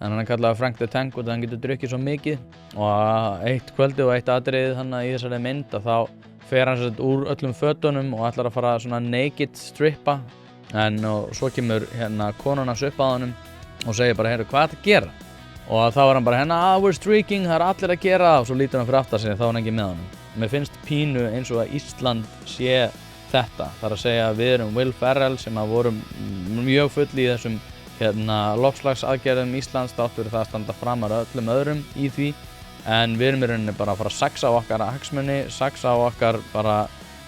en hann kallaði Frank the Tank og hann getur drukkið svo mikið og eitt kvöldi og eitt atriðið þannig í þessari mynd að þá fer hann sér úr öllum fötunum og ætlar að fara svona naked strippa en svo kemur konan hans upp að honum og segir bara, heyrðu, hvað er að gera? Og þá er hann bara, we're streaking, það er allir að gera og svo lítur hann fyrir aftar sig, þá er hann ekki með honum. Mér finnst pínu eins og að Ísland sé þetta, það er að segja að við erum Will Ferrell sem að vorum mjög fulli í þessum loftslagsaðgerðum Íslands, þátt fyrir það að standa framar öllum öðrum í því, en við erum í rauninni bara að fara að saxa á okkar hagsmuni, saxa á okkar bara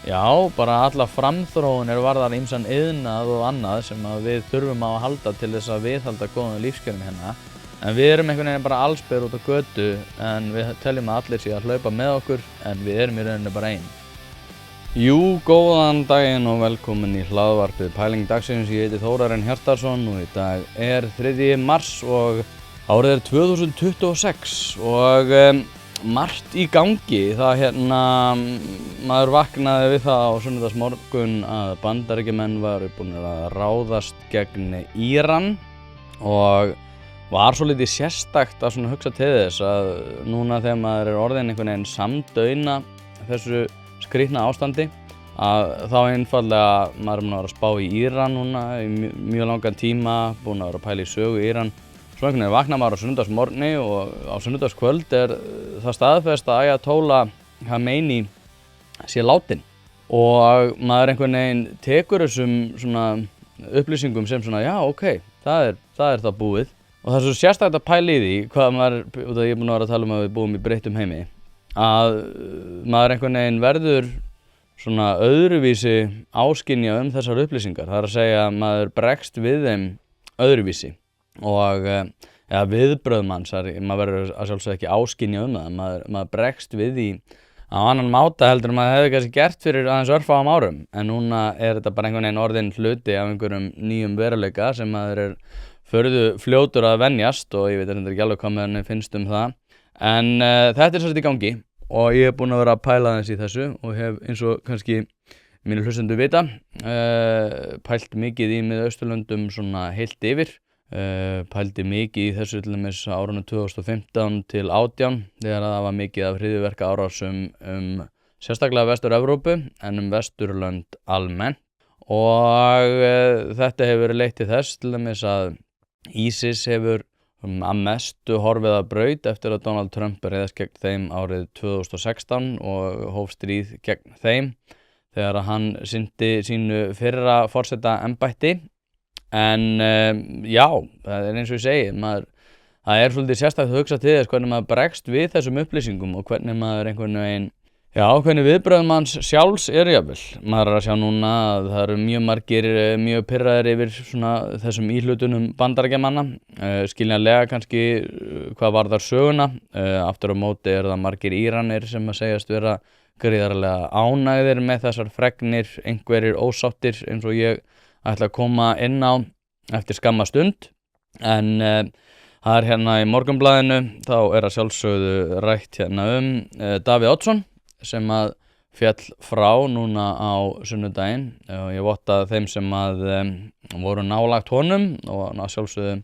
alla framþróun varðar ýmsan iðnað og annað sem að við þurfum á að halda til þess að viðhalda góðum lífskjörum hérna. En við erum einhvern veginn bara allsber út á götu en við teljum að allir sé að hlaupa með okkur en við erum í rauninni bara einn. Jú, góðan daginn og velkomin í hlaðvarpið Pæling dagsins. Ég heiti Þórarinn Hjartarson og í dag er 3. mars og árið er 2026 og margt í gangi. Það maður vaknaði við það á sunnudagsmorgun að Bandaríkjamenn varu búnir að ráðast gegn Íran og var svo litið sérstakt að hugsa til þess að núna þegar maður er orðinn einhvern veginn samdauna þessu skrýtna ástandi að þá einfaldlega maður er búinn að vera að spá í Íran núna í mjög langan tíma, búinn að vera að pæla í sögu Íran. Svo einhvern veginn vaknar maður á sunnudagsmorgni og á sunnudagskvöld er það staðfest að Ayatollah Khamenei sé látinn og maður einhvern veginn tekur þessum svona upplýsingum sem svona já, ok, það er það búið. Og það er svo sérstakt að pæla í því hvað maður, út af ég er búinn að vera að tala um að við búum í breyttum heimi, að maður einhvern veginn verður svona öðruvísi áskynja þessar upplýsingar. Það er að segja að maður bregst við þeim öðruvísi og viðbrögð manns, maður verður að sjálfsögðu ekki áskynja það, maður bregst við því á annan máta heldur en maður hefði kannski gert fyrir aðeins örfáum árum. En núna er þetta bara einhvern veginn orðinn hluti af einhverjum nýjum veruleika sem maður er furðu fljótur að venjast og ég veit ekki alveg hvað mér finnst það. En þetta er svolítið í gangi og ég er búinn að vera að pæla aðeins í þessu og hef eins og kannski mínir hlustendur vita pælt mikið í Miðausturlöndum svona heilt yfir. Pældi mikið í þessu til dæmis á árunum 2015 til 2018 þegar það var mikið af hryðjuverka árásum sérstaklega Vestur-Evrópu en Vesturlönd almennt og þetta hefur leitt til þess til dæmis að ISIS hefur að mestu horfið að braut eftir að Donald Trump réðst gegn þeim árið 2016 og hóf stríð gegn þeim þegar hann sinnti sínu fyrra forsetaembætti. En það er eins og ég segi, það er svolítið sérstakt að hugsa til þess hvernig maður bregst við þessum upplýsingum og hvernig maður einhvern veginn hvernig viðbrögðum hans sjálfs jafnvel. Maður er að sjá núna að það eru mjög margir mjög pirraðir yfir svona þessum íhlutunum Bandaríkjamanna, skiljanlega kannski hvað varðar söguna. Aftur á móti það margir Íranir sem að segjast vera gríðarlega ánægðir með þessar fregnir, einhverjir ósáttir eins og ég ætla að koma inn á eftir skamma stund. En það er í Morgunblaðinu, þá er að sjálfsögðu rætt Davíð Oddsson sem að féll frá núna á sunnudaginn og ég votta þeim sem að voru nálagt honum og sjálfsögðu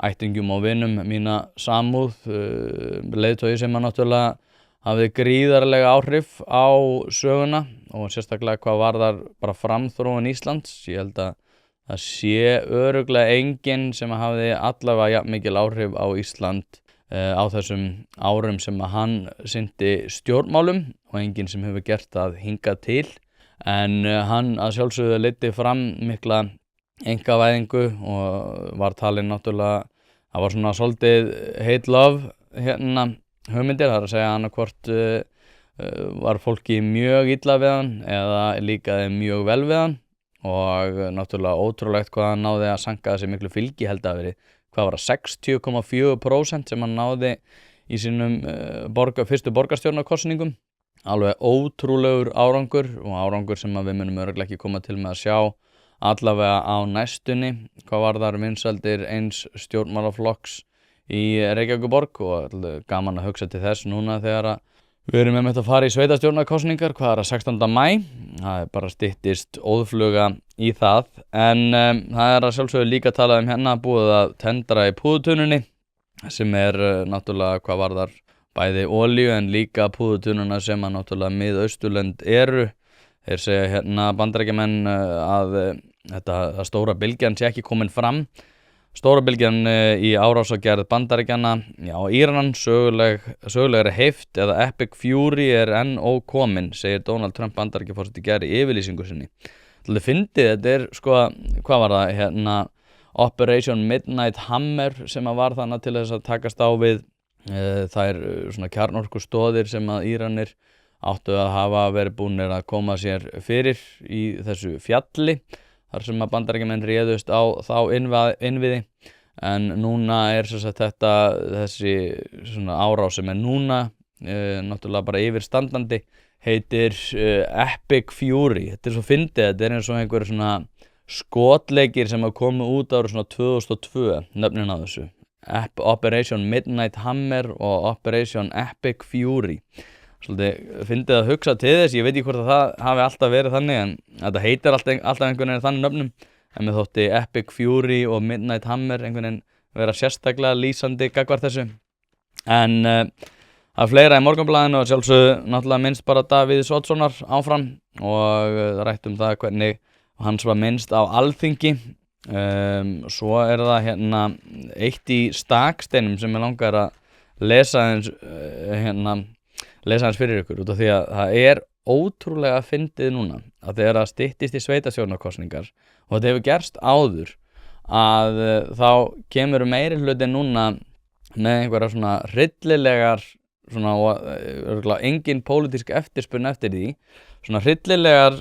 ættingjum og vinum mína samúð, leiðtogi sem að náttúrulega hafði gríðarlega áhrif á söguna og sérstaklega hvað varðar bara framþróun Íslands. Ég held að það sé örugglega enginn sem hafði allavega jafn mikil áhrif á Ísland á þessum árum sem að hann sinnti stjórnmálum og enginn sem hefur gert það hingað til. En hann að sjálfsögðu leiddi fram mikla einkavæðingu og var talinn náttúrulega, það var svona svolítið hate love hugmyndir, það er að segja annarkvort var fólki mjög illa við hann eða líkaði mjög vel við hann og náttúrulega ótrúlegt hvað hann náði að sanka þessi miklu fylgi, held að verið hvað var það 60,4% sem hann náði í sínum fyrstu borgarstjórnarkosningum. Alveg ótrúlegur árangur og árangur sem við munum örugglega ekki koma til með að sjá allavega á næstunni hvað varðar vinsældir eins stjórnmálaflokks í Reykjavíkurborg og gaman að hugsa til þess núna þegar að við erum einmitt að fara í sveitarstjórnarkosningar, hvað er að 16. maí, það er bara styttist óðfluga í það, en það er að sjálfsögðu líka talað búið að tendra í púðutunnunni sem náttúrulega hvað varðar bæði olíu en líka púðutununa sem að náttúrulega Mið-Austurlönd eru. Þeir segja hérna Bandaríkjamenn að að stóra bylgjan sé ekki komin fram. Stóra bylgjan í árásagerð Bandaríkjanna á Íran, sögulegri heift eða Epic Fury enn ókomin, segir Donald Trump Bandaríkjaforseti í gær í yfirlýsingu sinni. Þetta fyndið, þetta sko, hvað var það, hérna Operation Midnight Hammer sem að var þannig til þess að takast á við þær svona kjarnorkustóðir sem að Íranir áttu að hafa verið búnir að koma sér fyrir í þessu fjalli þar sem að Bandaríkjamenn réðust á þá innviði, en núna sem sagt þessi svona árás sem núna náttúrulega bara yfirstandandi, heitir Epic Fury. Þetta svo fyndið, þetta eins og einhver svona skotleikir sem að koma út árið svona 2002, nöfnin á þessu. Operation Midnight Hammer og Operation Epic Fury. Svolítið fyndið að hugsa til þess, ég veit ekki hvort að það hafi alltaf verið þannig, en þetta heitir alltaf einhvern veginn þannig nöfnum, en mér þótti Epic Fury og Midnight Hammer einhvern veginn vera sérstaklega lýsandi gagnvart þessu. En það fleira í Morgunblaðinu og sjálfsögðu náttúrulega minnst bara Davíðs Oddssonar áfram og rætt það hvernig hans var minnst á Alþingi. Svo það hérna eitt í staksteinum sem ég langar að lesa aðeins fyrir ykkur, út af því að það ótrúlega fyndið núna að þegar það styttist í sveitarstjórnarkosningar og þetta hefur gerst áður að þá kemur meirihluti núna með einhverja svona hryllilegar svona, og örugglega engin pólitísk eftirspurn eftir því, svona hryllilegar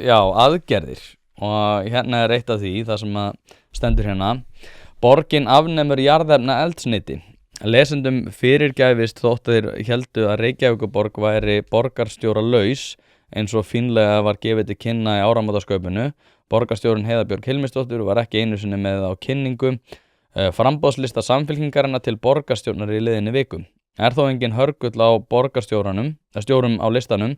aðgerðir. Og hérna eitt af því, það sem að stendur hérna: borgin afnemur jarðefna eldsneyti. Lesendum fyrirgæfist þótt þeir héldu að Reykjavíkurborg væri borgarstjóralaus, eins og fínlega var gefið til kynna í áramótaskaupinu. Borgarstjórinn Heiða Björg Hilmisdóttir var ekki einu sinni með á kynningu framboðslista Samfylkingarinnar til borgarstjórnar í liðinni viku. Þó engin hörgull á stjórum á listanum,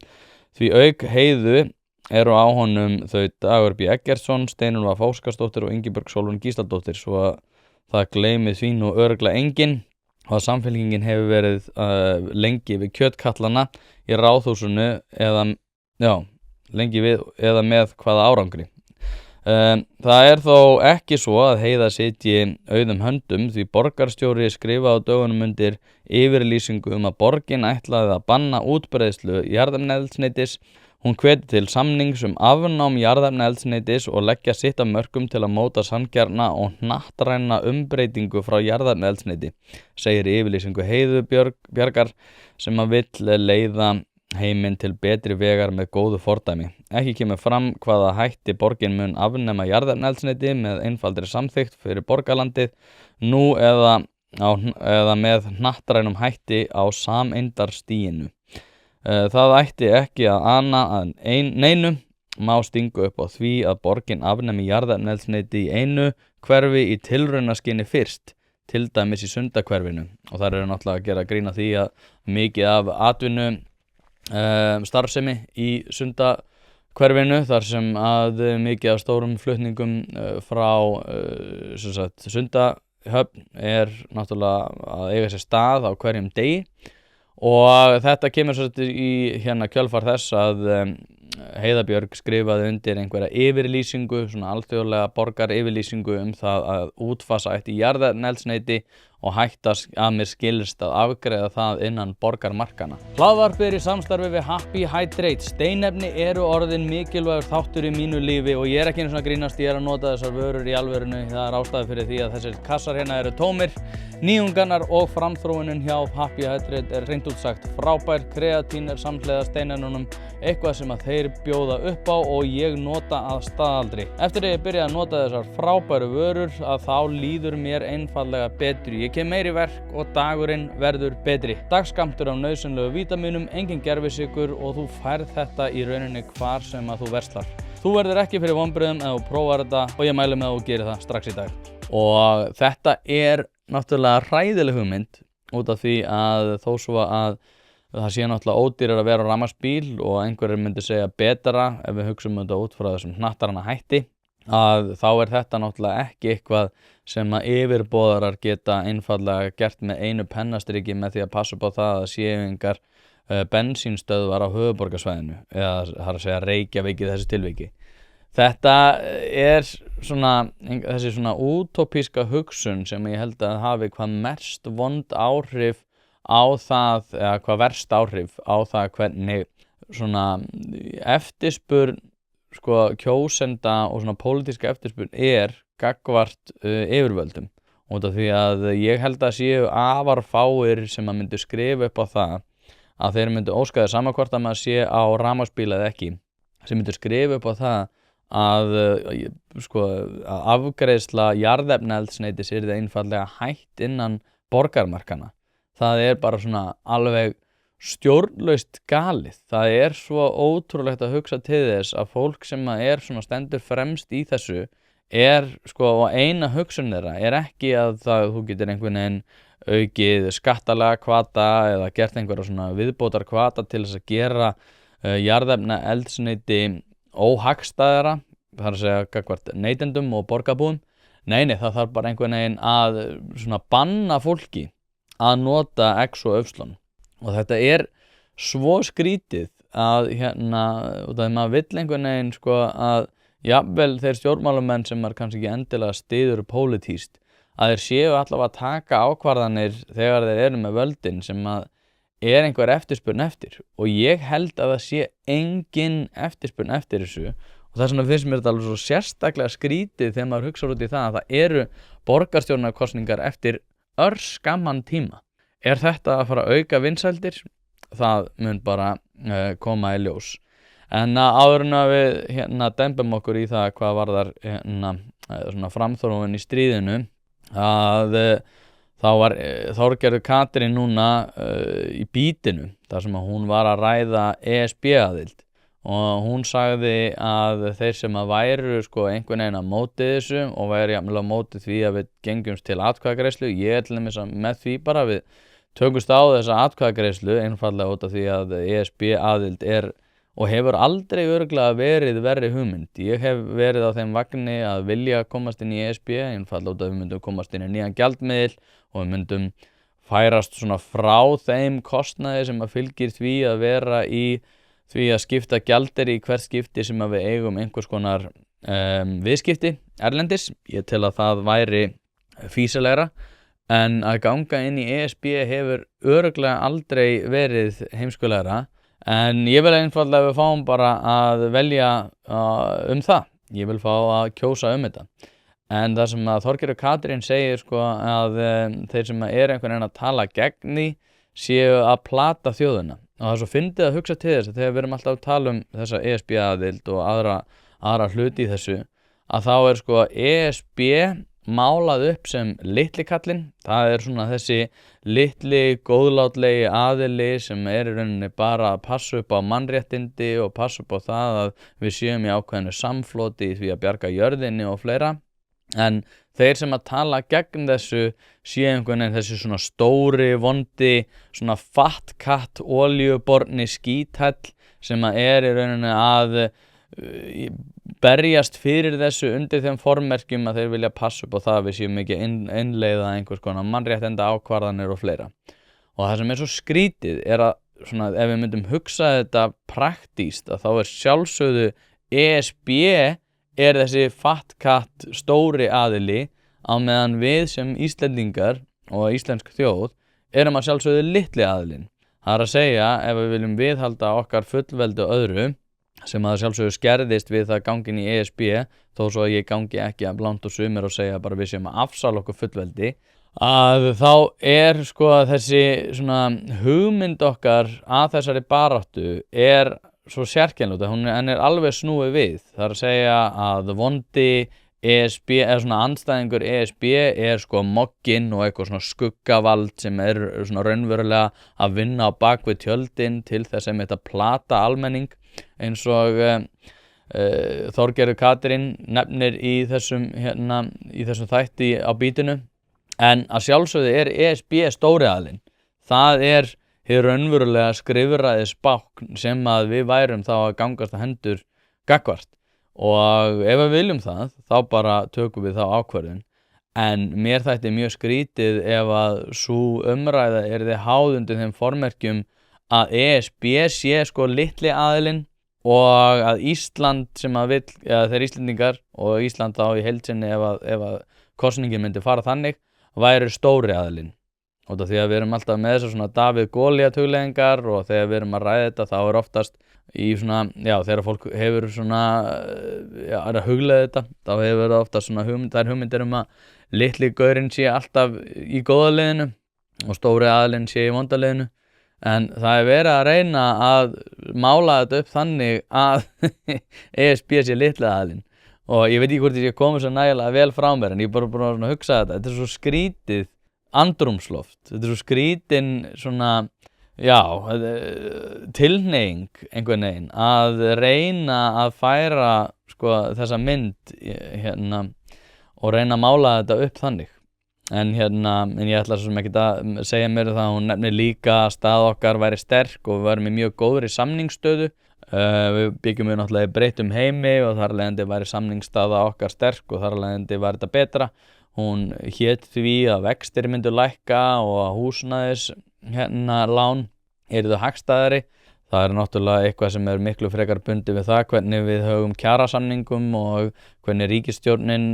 því auk Heiðu eru á honum þau Dagur B. Eggertsson, Steinunn Óskarsdóttir og Ingibjörg Sólrún Gísladóttir, svo að það gleymið því nú örugglega enginn, og að Samfylkingin hefur verið lengi við kjötkallana í Ráðhúsinu lengi við eða með hvaða árangri. Það þó ekki svo að Heiða sitji auðum höndum, því borgarstjóri skrifaði á dögunum undir yfirlýsingu að borgin ætlaði að banna útbreiðslu jarðefnaeldsneytis. Hún hvetur til samnings afnám jarðefnaeldsneytis og leggja sitt af mörkum til að móta sanngjarna og hnattræna umbreytingu frá jarðefnaeldsneyti, segir í yfirlýsingu Heiðu Bjargar, sem að vill leiða heiminn til betri vegar með góðu fordæmi. Ekki kemur fram hvaða hætti borgin mun afnema jarðefnaeldsneyti með einfaldri samþykkt fyrir borgarlandið nú eða með hnattrænum hætti á sameindarstiginu. Það ætti ekki að ana að neinu, má stinga upp á því að borgin afnemi jarðefnaeldsneyti í einu hverfi í tilraunaskyni fyrst, til dæmis í Sundahverfinu. Og þar náttúrulega að gera grín að því að mikið af atvinnu starfsemi í Sundahverfinu, þar sem að mikið af stórum flutningum frá Sundahöfn náttúrulega að eiga sér stað á hverjum degi. Og þetta kemur í kjölfar þess að Heiða Björg skrifaði undir einhverja yfirlýsingu, svona alþjóðlega borgaryfirlýsingu það að útfasa ætti jarðefnaeldsneyti og hættast að mér skilst að afgreiða það innan borgarmarkana. Hlaðvarp í samstarfi við Happy Hydrate. Steinefni eru orðin mikilvægur þáttur í mínu lífi og ég ekki einu svona grínast, ég að nota þessar vörur í alvörinu. Það ástæði fyrir því að þessir kassar hérna eru tómir. Nýjungarnar og framþróunin hjá Happy Hydrate hreint út sagt frábær. Kreatín samhliða steinefnunum, eitthvað sem að þeir bjóða upp á og ég nota að staðaldri. Eftir að ég byrjaði að nota þessar frábæru vörur að þá líður mér einfaldlega betri. Ég kem meiri verk og dagurinn verður betri. Dagskammtur af nauðsynlegu vítamínum, engin gervisykur og þú færð þetta í rauninni hvar sem að þú verslar. Þú verður ekki fyrir vonbrigðum ef þú prófar þetta og ég mæli með að þú gerir það strax í dag. Og þetta náttúrulega hræðileg hugmynd út af því að þó svo að það sé náttúrulega ódýrar að vera á rafmagnsbíl og einhverjir myndi segja betra ef við hugsum þetta út frá þessum hnattarana hætti, að þá þetta náttúrulega ekki eitthvað sem að yfirboðarar geta einfaldlega gert með einu pennastriki með því að passa upp á það að séu engar bensínstöðvar á höfuðborgarsvæðinu eða það að segja Reykjavík í þessu tilviki. Þetta þessi svona útópíska hugsun sem ég held að hafi hvað mest vond áhrif á það, eða hvað verst áhrif á það hvernig svona eftirspurn kjósenda og svona pólitíska eftirspurn gagnvart yfirvöldum. Út af því að ég held að séu afar fáir sem að myndu skrifa upp á það að þeir myndu óska þess sama hvort að maður sé á rafmagnsbíl eða ekki, sem myndu skrifa upp á það að afgreiðsla jarðefnaeldsneytis yrði einfaldlega hætt innan borgarmarkana. Það bara svona alveg stjórnlaust galið. Það svo ótrúlegt að hugsa til þess að fólk sem að svona stendur fremst í þessu og eina hugsun þeirra ekki að þú getur einhvern veginn aukið skattalega hvata eða gert einhverja svona viðbótar hvata til þess að gera jarðefnaeldsneyti óhagstæðara, það að segja gagnvart neytendum og borgarbúum. Nei, það þarf bara einhvern veginn að svona banna fólki að nota X og Y. Og þetta svo skrítið að út af því maður vill einhvern veginn að jafnvel þeir stjórnmálamenn sem maður kannski ekki endilega styður pólitískt, að þeir séu allavega að taka ákvarðanir þegar þeir eru með völdin sem að einhver eftirspurn eftir. Og ég held að það sé engin eftirspurn eftir þessu. Og þess vegna finnst mér þetta alveg svo sérstaklega skrítið þegar maður hugsar út í það að það eru borgarstjórnarkosningar eftir örskamman tíma. Þetta að fara að auka vinsældir? Það mun bara koma í ljós. En áður en að við dembum okkur í það hvað varðar svona framþróun í stríðinu, að þá var Þorgerður Katrín núna í Bítinu þar sem að hún var að ræða ESB-aðild og hún sagði að þeir sem að væru einhvern veginn að móti þessu og væri jafnvel að móti því að við gengjumst til atkvæðagreiðslu, ég til dæmis með því bara við tökumst á þessa atkvæðagreiðslu einfaldlega út af því að ESB-aðild og hefur aldrei örugglega verið verri hugmynd. Ég hef verið á þeim vagni að vilja komast inn í ESB, einfaldlega út af við myndum komast inn í nýjan gjaldmiðil og við myndum færast svona frá þeim kostnaði sem að fylgir því að vera í því að skipta gjaldeyri í hvert skipti sem að við eigum einhvers konar viðskipti erlendis. Ég tel að það væri fýsilegra, en að ganga inn í ESB hefur örugglega aldrei verið heimskulegra. En ég vil einfaldlega að við fáum bara að velja það. Ég vil fá að kjósa þetta. En það sem að Þorgerður Katrín segir að þeir sem einhvern veginn að tala gegn því séu að plata þjóðina. Og það svo fyndið að hugsa til þess að þegar við erum alltaf að tala þessa ESB-aðild og aðra hluti í þessu, að þá ESB málað upp sem litli kallinn. Það svona þessi litli góðlátlegi aðili sem í rauninni bara að passa upp á mannréttindi og passa upp á það að við séum í ákveðinu samfloti í því að bjarga jörðinni og fleira. En þeir sem að tala gegn þessu séu einhvern veginn þessi svona stóri, vondi, svona fat cat olíuborni skíthæll sem að í rauninni að berjast fyrir þessu undir þeim formerkjum að þeir vilja passa upp á það að við séum ekki innleiða einhvers konar mannréttinda ákvarðanir og fleira. Og það sem svo skrítið að svona, ef við myndum hugsa þetta praktíst, að þá sjálfsögðu ESB þessi fat cat stóri aðili, á meðan við sem Íslendingar og íslensk þjóð erum að sjálfsögðu litli aðilinn. Það að segja, ef við viljum viðhalda okkar fullveldi öðru, sem að sjálfsögðu skerðist við það gangin í ESB, þó svo að ég gangi ekki að blanda og sumir og segja bara við séum að afsala okkur fullveldi, að þá þessi svona hugmynd okkar að þessari baráttu svo sérkennlúta, henn alveg snúið við. Það að segja að vondi ESB, eða svona andstæðingur ESB mogginn og eitthvað svona skuggavald sem svona raunverulega að vinna á bakvið tjöldin til þess að plata almenning, eins og Þorgerður Katrín nefnir í þessum þætti á Bítinu. En að sjálfsögðu ESB stóri aðilinn. Það hið raunverulega skrifræðisbákn sem að við værum þá að gangast að hendur gagnvart. og ef við viljum það þá bara tökum við þá ákvörðun. En mér þætti mjög skrítið ef að sú umræða yrði háð undir þeim formerkjum að ESB sé sko litli aðilinn og að Ísland sem að vill, eða þeir Íslendingar og Ísland þá í heild sinni ef að kosningin myndi fara þannig, væri stóri aðilinn. Og því að við erum alltaf með þessar svona Davíð Golíat hugleiðingar og þegar við erum að ræða þetta þá oftast í svona, þegar fólk hefur svona, er að hugleiða þetta, þá hefur það oftast svona hugmyndir að litli gaurinn sé alltaf í góða liðinu og stóri aðilinn sé í vonda liðinu. En það er verið að reyna að mála þetta upp þannig að ESB sé litli aðilinn. Og ég veit ekki hvort ég sé komið svo nægilega vel frá mér, en ég er bara búin að hugsa þetta er svo skrítið andrúmsloft, þetta er svo skrítin svona, tilhneiging einhvern veginn að reyna að færa sko þessa mynd og reyna að mála þetta upp þannig. En ég ætla svo sem ekkert að segja mér það, hún nefnir líka að stað okkar væri sterk og við værum í mjög góðri samningsstöðu. Við byggjum við náttúrulega í breyttum heimi og þar af leiðandi væri samningsstaða okkar sterk og þar af leiðandi væri þetta betra. Hún hét því að vextir myndu lækka og að húsnæðis lán yrðu hagstæðari. Það er náttúrulega eitthvað sem er miklu frekar bundið við það hvernig við höfum kjarasamningum og hvernig ríkisstjórnin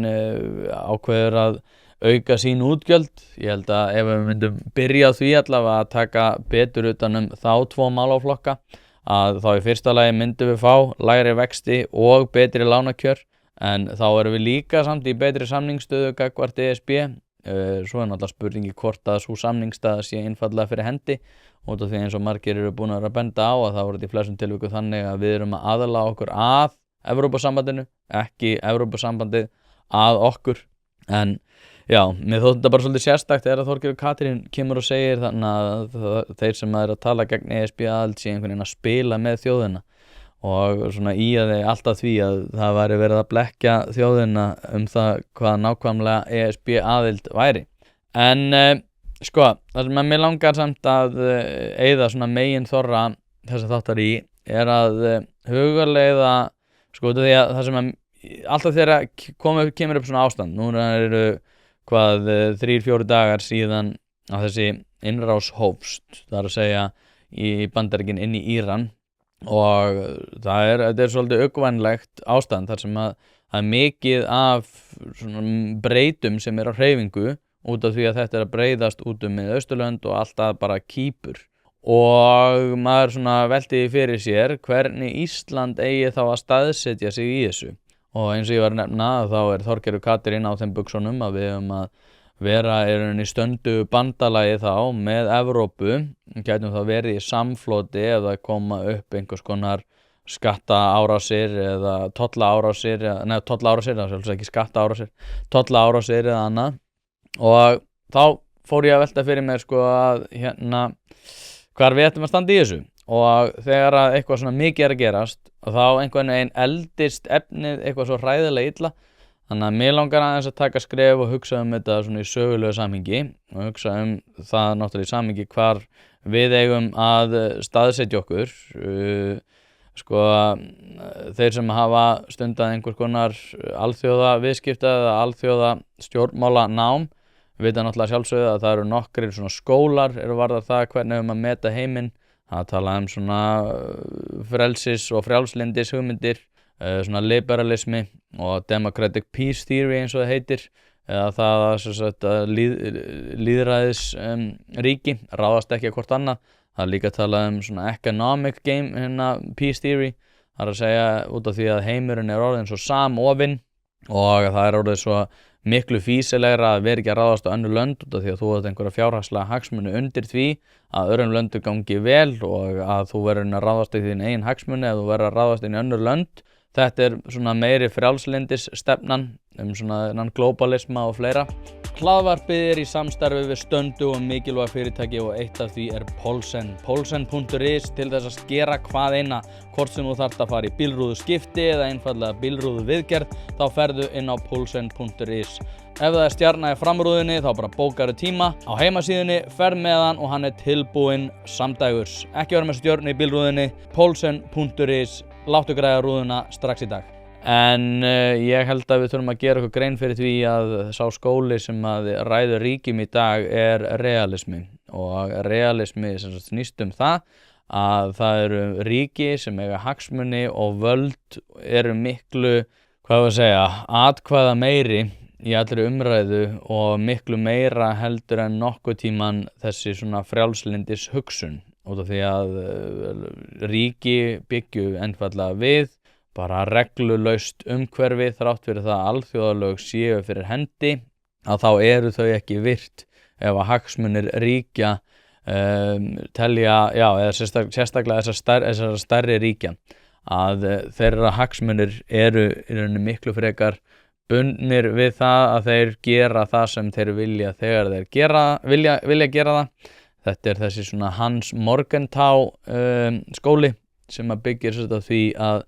ákveður að auka sín útgjöld. Ég held að ef við myndum byrja á því allavega að taka betur utan þá tvo málaflokka, að þá í fyrsta lagi myndum við fá lægri vexti og betri lánakjör, en þá erum við líka samt í betri samningsstöðu gagnvart ESB. Svo er náttúrulega spurningi hvort að sú samningsstaða sé einfaldlega fyrir hendi, út af því eins og margir eru búin að benda á að það voru í flestum tilvikum þannig að við erum að aðlaga okkur að Evrópusambandinu, ekki Evrópusambandið að okkur. En mér þótti þetta bara svolítið sérstakt þegar Þorgerður Katrín kemur og segir þannig að þeir sem eru að tala gegn ESB aðild sé einhvern veginn að spila með þjóðina og svona íaði alltaf því að það væri verið að blekkja þjóðina það hvað nákvæmlega ESB aðild væri. En það sem mér langar samt að eyða svona megin þorra þess að þáttar í er að hugarleiða því að það sem alltaf þegar kemur upp svona ástand, núna eru 3-4 dagar síðan að þessi innrás hófst, það er að segja í Bandaríkin inn í Íran, og þetta er svolítið uggvænlegt ástand þar sem að það er mikið af svona breytum sem er á hreyfingu út af því að þetta er að breyðast út Miðausturlönd og alltaf bara Kýpur, og maður svona velti fyrir sér hvernig Ísland eigi þá að staðsetja sig í þessu. Og eins og ég var að nefna þá er Þorgerður Katrín á þeim buxunum að við höfum að vera í stöndu bandalagi þá með Evrópu, gætum þá verið í samfloti eða koma upp einhvers konar skattaárásir eða tollaárásir, það er sjálfsagt ekki skattaárásir, tollaárásir eða annað. Og þá fór ég að velta fyrir mér að hvar við ættum að standa í þessu. Og þegar að eitthvað svona mikið er að gerast og þá einhvern veginn eldist efnið eitthvað svo hræðilega illa, þannig að mér langar aðeins að taka skref og hugsa þetta svona í sögulegu samhengi og hugsa það náttúrulega í samhengi hvar við eigum að staðsetja okkur. Þeir sem hafa stundað einhvers konar alþjóða viðskipta eða alþjóða stjórnmála nám vita náttúrulega sjálfsögðu að það eru nokkrir svona skólar varðar það hvernig við að meta heiminn. Það tala svona frelsis og frjálslyndis hugmyndir, svona liberalismi og democratic peace theory eins og það heitir, eða það að lýðræðis ríki ráðast ekki að hvort annað. Það er líka talað svona economic game, peace theory, það er að segja út af því að heimurinn er orðin svo samofinn og það er orðið svo miklu fýsilegra að vera ekki að ráðast á önnur lönd út af því að þú átt einhverja fjárhagslega hagsmuni undir því að öðrum löndum gangi vel og að þú verður að ráðast í þín eigin hagsmuni eða þú verður að ráðast inn í önnur lönd. Þetta er svona meiri frjálslyndis stefnan svona globalisma og fleira. Hlaðvarpið er í samstarfi við stöndu og mikilvæg fyrirtæki og eitt af því er Poulsen. Poulsen.is til þess að skera hvað eina, hvort sem þú þarft að fara í bílrúðu skipti eða einfallega bílrúðu viðgerð, þá ferðu inn á Poulsen.is. Ef það er stjarna í framrúðunni þá bara bókaru tíma á heimasíðunni, ferð með hann og hann er tilbúinn samdægurs. Ekki vera með stjörnu í bílrúðunni, Poulsen.is, láttu græða rúðuna strax í dag. En ég held að við þurfum að gera okkur grein fyrir því að sá skóli sem að ræður ríkjum í dag realismi og realismi sem sagt snýst það að það eru ríki sem eiga hagsmuni og völd eru miklu, hvað var að segja, atkvæða meiri í allri umræðu og miklu meira heldur en nokkuð tíman þessi svona frjálslyndis hugsun út af því að ríki byggju einfaldlega við bara reglulaust umhverfi þrátt fyrir það að alþjóðalög séu fyrir hendi að þá eru þau ekki virt ef að hagsmunir ríkja telja, já, eða sérstaklega þessar stærri ríkja að þeirra hagsmunir eru í rauninni miklu frekar bundnir við það að þeir gera það sem þeir vilja þegar þeir vilja gera það. Þetta þessi svona Hans Morgenthau skóli sem að byggir sér á því að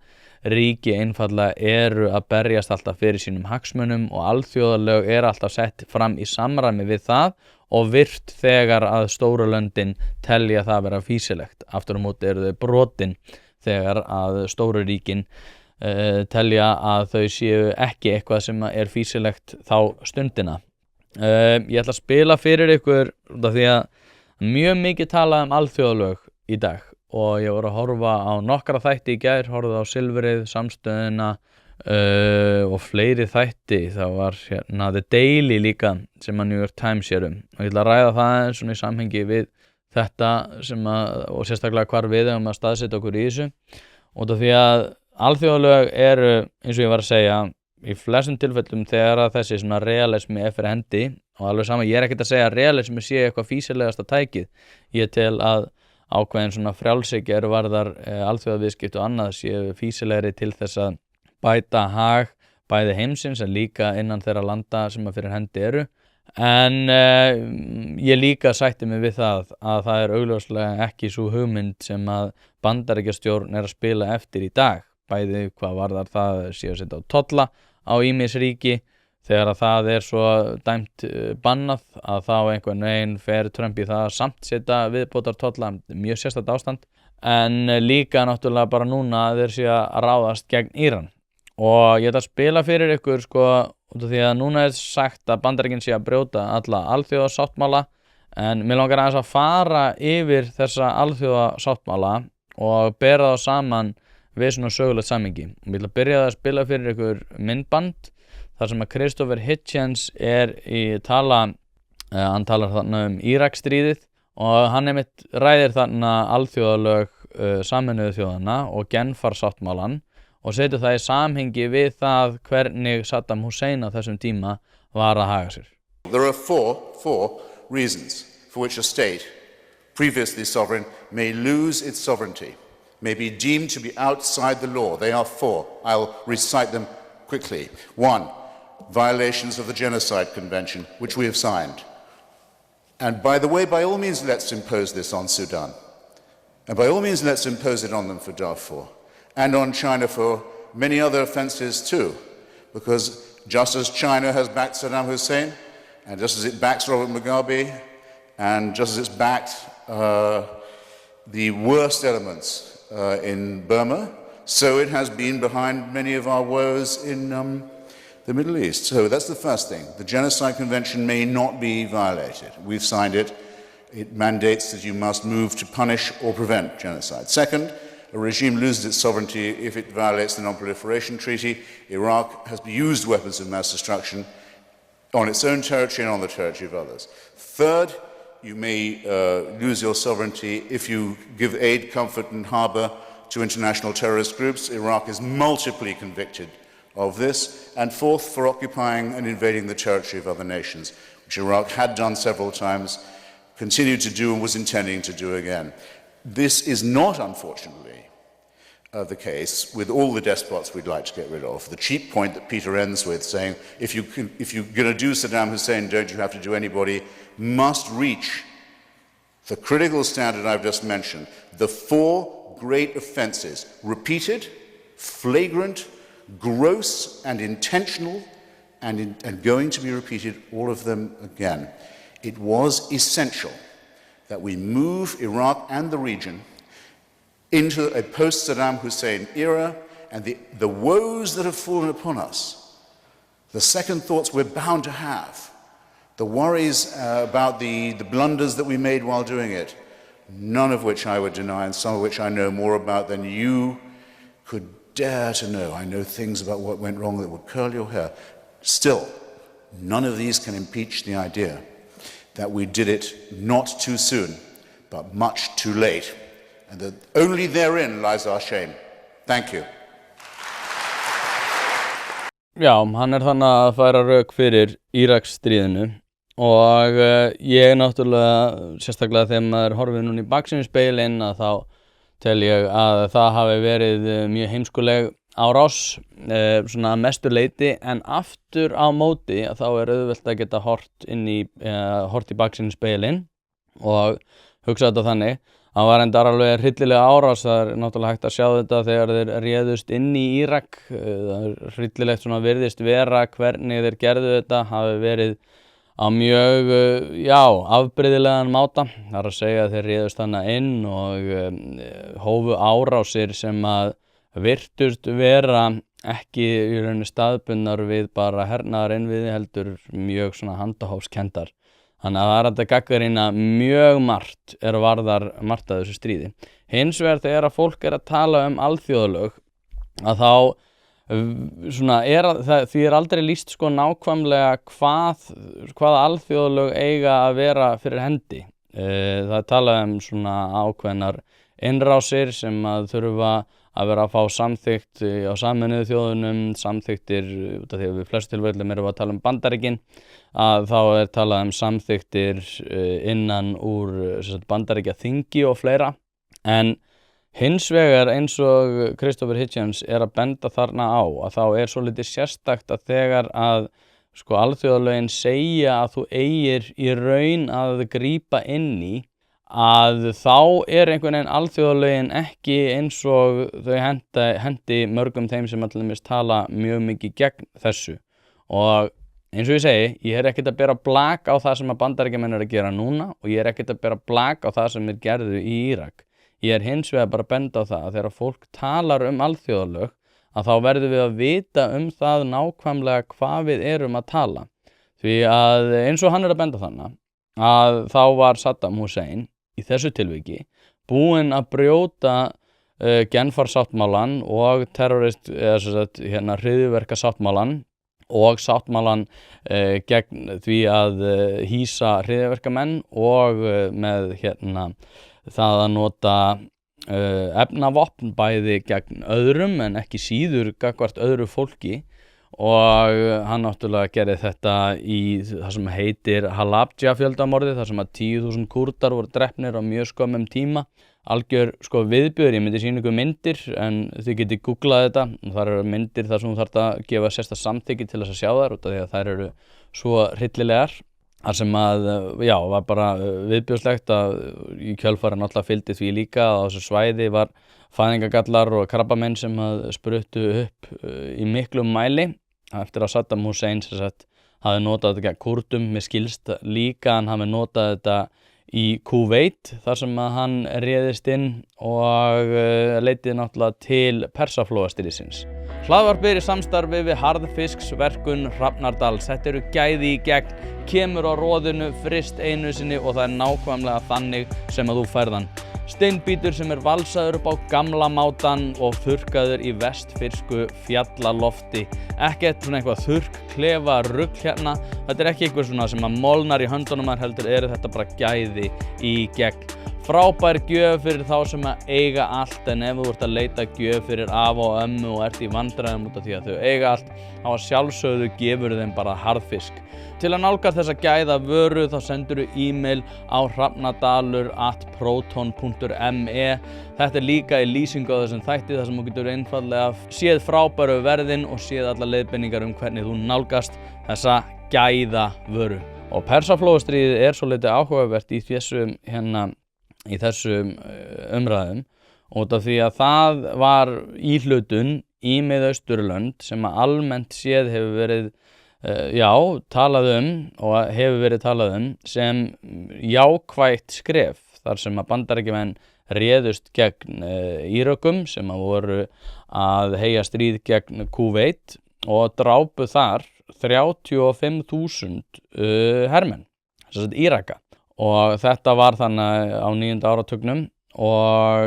ríki einfallega eru að berjast alltaf fyrir sínum hagsmunum og alþjóðalög alltaf sett fram í samræmi við það og virt þegar að stóru löndin telja það vera fýsilegt. Aftur á móti eru þau brotin þegar að stóru ríkin telja að þau séu ekki eitthvað sem er fýsilegt þá stundina. Ég ætla að spila fyrir ykkur því að mjög mikið talað alþjóðalög í dag og ég var að horfa á nokkra þætti í gær, horfði á Silfrið, Samstöðina og fleiri þætti. Það var hérna The Daily líka sem að New York Times og ég ætla að ræða það svona í samhengi við þetta sem og sérstaklega hvar við að staðsetja okkur í þessu út af því að alþjóðalög eru, eins og ég var að segja, í flestum tilfellum þegar að þessi svona realismi fyrir hendi og alveg sama, ég ekkert að segja að realismi sé eitthvað fýsilegasta tækið. Ég tel að ákveðin svona frjálshyggja varðar alþjóðaviðskipti og annað séu fýsilegri til þess að bæta hag bæði heimsins en líka innan þeirra landa sem að fyrir hendi eru. En ég líka sætti mig við það að það augljóslega ekki sú hugmynd sem að Bandaríkjastjórn að spila eftir í dag. Bæði hvað varðar það séu að setja á tolla á ýmis ríki þegar að það svo dæmt bannað að þá einhvern veginn fer Trump í það að samt setja viðbótar tolla, mjög sérstakt ástand en líka náttúrulega bara núna þeir séu að ráðast gegn Íran og ég ætla að spila fyrir ykkur sko út af því að núna sagt að Bandaríkin sé að brjóta alla alþjóðasáttmála en mér langar aðeins að fara yfir þessa alþjóðasáttmála og bera þá saman við svona sögulegt samhengi. Ég ætla að byrja að spila fyrir ykkur myndband þar sem að Christopher Hitchens í hann talar þarna Íraksstríðið og hann einmitt ræðir þarna alþjóðalög Sameinuðu þjóðanna og Genfarsáttmálan og setur það í samhengi við það hvernig Saddam Hussein á þessum tíma var að haga sér. There are four reasons for which a state previously sovereign may lose its sovereignty, may be deemed to be outside the law. They are four. I'll recite them quickly. 1. Violations of the Genocide Convention, which we have signed. And by the way, by all means, let's impose this on Sudan. And by all means, let's impose it on them for Darfur. And on China for many other offenses too. Because just as China has backed Saddam Hussein, and just as it backs Robert Mugabe, and just as it's backed the worst elements in Burma, so it has been behind many of our woes in the Middle East. So that's the first thing. The Genocide Convention may not be violated. We've signed it. It mandates that you must move to punish or prevent genocide. Second, a regime loses its sovereignty if it violates the Non-Proliferation Treaty. Iraq has used weapons of mass destruction on its own territory and on the territory of others. Third, you may lose your sovereignty if you give aid, comfort and harbour to international terrorist groups. Iraq is multiply convicted of this. And fourth, for occupying and invading the territory of other nations, which Iraq had done several times, continued to do and was intending to do again. This is not, unfortunately, the case with all the despots we'd like to get rid of. The cheap point that Peter ends with, saying, if you're going to do Saddam Hussein, don't you have to do anybody, must reach the critical standard I've just mentioned. The four great offenses, repeated, flagrant, gross and intentional, and going to be repeated, all of them again. It was essential that we move Iraq and the region into a post-Saddam Hussein era and the woes that have fallen upon us, the second thoughts we're bound to have, the worries about the blunders that we made while doing it, none of which I would deny, and some of which I know more about than you could dare to know. I know things about what went wrong that would curl your hair. Still, none of these can impeach the idea that we did it not too soon, but much too late, and that only therein lies our shame. Thank you. Já, hann þannig að færa rök fyrir Íraksstríðinu og ég náttúrulega, sérstaklega þegar maður horfir núna í baksýnisspegilinn, að þá tel ég að það hafi verið mjög heimskuleg árás, svona að mestu leyti, en aftur á móti að þá auðvelt að geta hort í baksýnisspegilinn og hugsa þetta þannig. Það var endar alveg hryllilega árás, það er náttúrulega hægt að sjá þetta þegar þeir réðust inn í Írak. Það er hryllilegt svona virðist vera hvernig þeir gerðu þetta, hafi verið á mjög, afbrigðilegan máta. Það er að segja að þeir réðust þarna inn og hófu árásir sem að virtust vera ekki í rauninni staðbundnar við bara hernaðarinnviði, heldur mjög svona handahófskenndar. Þannig að það er að gagnrýna mjög margt varðar margt af þessu stríði. Hins vegar þegar að fólk að tala alþjóðalög, að þá svona því aldrei lýst sko nákvæmlega hvaða alþjóðalög eiga að vera fyrir hendi. Það er talað svona ákveðnar innrásir sem að þurfa að vera að fá samþykkt á Sameinuðu þjóðunum, samþykktir, út af því að við flestu tilfellum erum við að tala Bandaríkin, að þá er talað samþykktir innan úr Bandaríkjaþingi og fleira. En hins vegar eins og Christopher Hitchens að benda þarna á, að þá svolítið sérstakt að þegar að sko alþjóðalögin segja að þú eigir í raun að grípa inn í, að þá einhvern veginn alþjóðalögin ekki eins og þau hendi mörgum þeim sem allir tala mjög mikið gegn þessu. Og eins og ég segi, ég ekkert að bera blak á það sem að Bandaríkjamenn að gera núna og ég ekkert að bera blak á það sem þeir gerðu í Írak. Ég hins vegar bara að benda á það að þegar fólk talar alþjóðalög, að þá verðum við að vita það nákvæmlega hvað við erum að tala. Því að eins og hann að benda þannig að þá var Saddam Hussein í þessu tilviki búinn að brjóta Genfarsáttmálann og hryðjuverkasáttmálann og sáttmálann gegn því að hýsa hryðjuverkamenn og með það að nota efnavopn bæði gegn öðrum en ekki síður gagnvart öðru fólki. Og hann náttúrulega gerði þetta í það sem heitir Halabja fjöldamorðið, þar sem að 10.000 Kúrdar voru drepnir á mjög skömmum tíma. Algjör viðbjóður, ég myndi sýna ykkur myndir en þið getið googlað þetta og þar myndir þar sem þú þarft að gefa sérstakt samþykki til þess að sjá þær, út af því að þær eru svo hryllilegar. Þar sem að, var bara viðbjóðslegt að í kjölfarið náttúrulega fylgdi því líka að á þessu svæði var fæðingagallar og krabbamein sem að spruttu upp í miklum mæli. Eftir að Saddam Hussein hafi notað þetta gegn Kúrdum, mér skilst líka hann hafi notað þetta í Kúveit þar sem að hann réðist inn og leitið náttúrulega til Persaflóastríðsins. Hlaðvarpið í samstarfi við Harðfisksverkun Hrafnardals. Þetta eru gæði í gegn, kemur á roðinu, fryst einu sinni og það nákvæmlega þannig sem að þú færðan. Steinbítur sem valsaður upp á gamla mátan og þurrkaður í vestfirsku fjallalofti. Ekkert svona eitthvað þurrkklefa rugl hérna. Þetta ekki eitthvað svona sem að molnar í höndunum heldur þetta bara gæði í gegn. Frábær gjöf fyrir þá sem að eiga allt, en ef þú ert að leita gjöf fyrir afa og ömmu og ert í vandræðum út af því að þau eiga allt, þá að sjálfsögðu gefur þeim bara harðfisk. Til að nálgast þessa gæða vöru þá sendur e-mail á hrafnadalur@proton.me. Þetta líka í lýsingu á þessum þætti þar sem þú getur einfaldlega séð frábæru verðin og séð alla leiðbeiningar hvernig þú nálgast þessa gæða vöru. Og Persaflóastríðið svolítið áhugavert í þessum umræðum út af því að það var íhlutun í Miðausturlönd sem að almennt séð hefur verið talað og hefur verið talað sem jákvætt skref þar sem að Bandaríkjamenn réðust gegn Írökum sem voru að heyja stríð gegn Kúveit og drápu þar 35.000 hermenn, sem sagt Íraka. Og þetta var þannig á 9. áratugnum og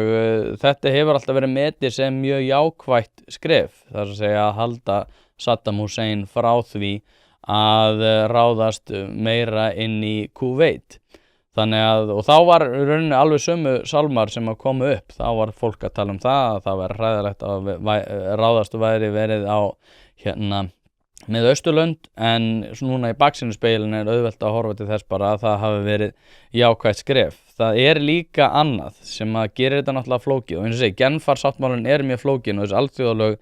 þetta hefur alltaf verið metið sem mjög jákvætt skref, það er að segja að halda Saddam Hussein frá því að ráðast meira inn í Kúveit. Þannig að, og þá var rauninni alveg sömu sálmar sem að koma upp, þá var fólk að tala um það að það væri hræðilegt að ráðast væri verið á með Austurlönd, en núna í baksýnisspegilinu auðvelt að horfa til þess bara að það hafi verið jákvætt skref. Það líka annað sem að gera þetta náttúrulega flókið, og eins og segi, Genfarsáttmálinn mjög flókin og þessi alþjóðalög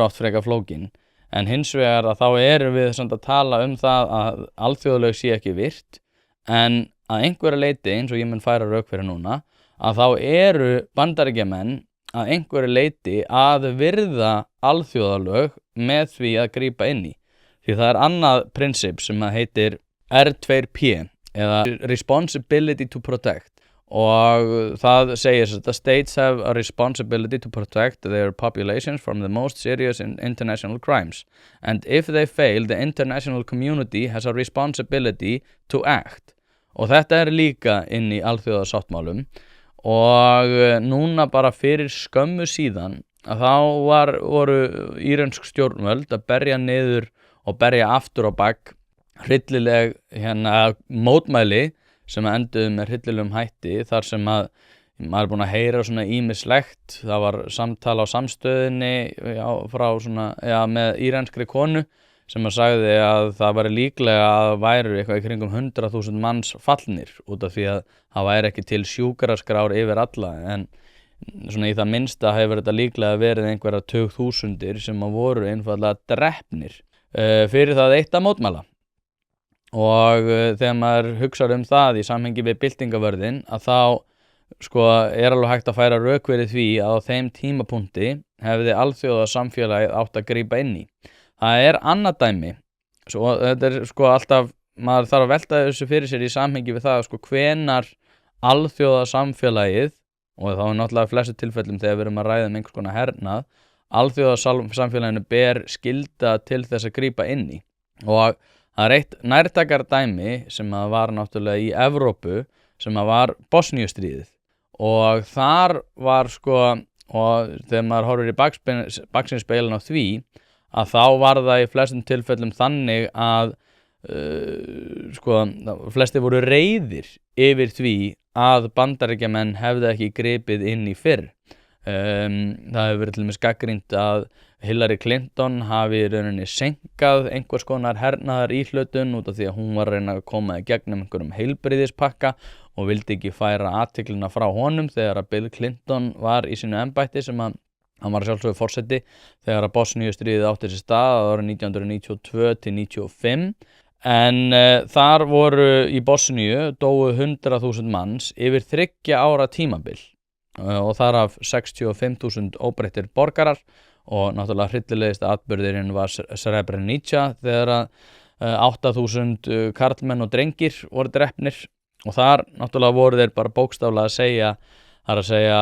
oft frekar flókin, en hins vegar að þá erum við samt að tala um það að alþjóðalög sé ekki virt, en að einhverju leyti, eins og ég mun færa rök fyrir núna, að þá eru Bandaríkjamenn að einhverju leyti að virða alþjóðalög með því að grípa inn í. Því það annað prinsip sem að heitir R2P, eða Responsibility to Protect, og það segir að states have a responsibility to protect their populations from the most serious international crimes, and if they fail, the international community has a responsibility to act. Og þetta líka inn í alþjóðasáttmálum, og núna bara fyrir skömmu síðan að þá voru írönsk stjórnvöld að berja niður og berja aftur á bak hryllileg mótmæli sem enduðu með hryllilegum hætti, þar sem að maður búinn að heyra svona ýmislegt. Það var samtal á Samstöðinni frá með íranskri konu sem að sagði að það væri líklega að væru eitthvað í kringum 100.000 manns fallnir út af því að það væri ekki til sjúkraskrár yfir alla, en svona í það minnsta hefur þetta líklega verið einhverja tugþúsundir sem að voru einfaldlega drepnir fyrir það eitt að mótmæla. Og þegar maður hugsar um það í samhengi við byltingavörðin, að þá alveg hægt að færa rök fyrir því að á þeim tímapunkti hefði alþjóðasamfélagið átt að grípa inn í. Það annað dæmi, svo þetta alltaf, maður þarf að velta þessu fyrir sér í samhengi við það hvenar alþjóðasamfélagið, og þá náttúrulega flestu tilfellum þegar við erum að ræða einhvers konar hernað, alþjóðasamfélaginu ber skylda til þess að grípa inn í. Og það eitt nærtækara dæmi sem að var náttúrulega í Evrópu, sem að var Bosníustríðið, og þar var og þegar maður horfir í baksýnisspegilinn á því, að þá var það í flestum tilfellum þannig að flestir voru reiðir yfir því að Bandaríkjamenn hefðu ekki gripið inn í fyrr. Það hefur verið til dæmis gagnrýnt að Hillary Clinton hafi í rauninni senkað einhvers konar hernaðar íhlutun út af því að hún var að reyna að koma í gegnum einhverjum heilbrigðispakka og vildi ekki færa athyglina frá honum þegar að Bill Clinton var í sínu embætti, sem að hann var sjálfsögðu forseti þegar að Bosníustríðið átti sér stað árið 1992-95, en þar voru í Bosníu dóu 100.000 manns yfir 3 ára tímabil, og þar af 65.000 óbreyttir borgarar, og náttúrulega hryllilegasti atburðurinn var Srebrenica þegar að 8.000 karlmenn og drengir voru drepnir, og þar náttúrulega voru þeir bara bókstaflega að segja, það að segja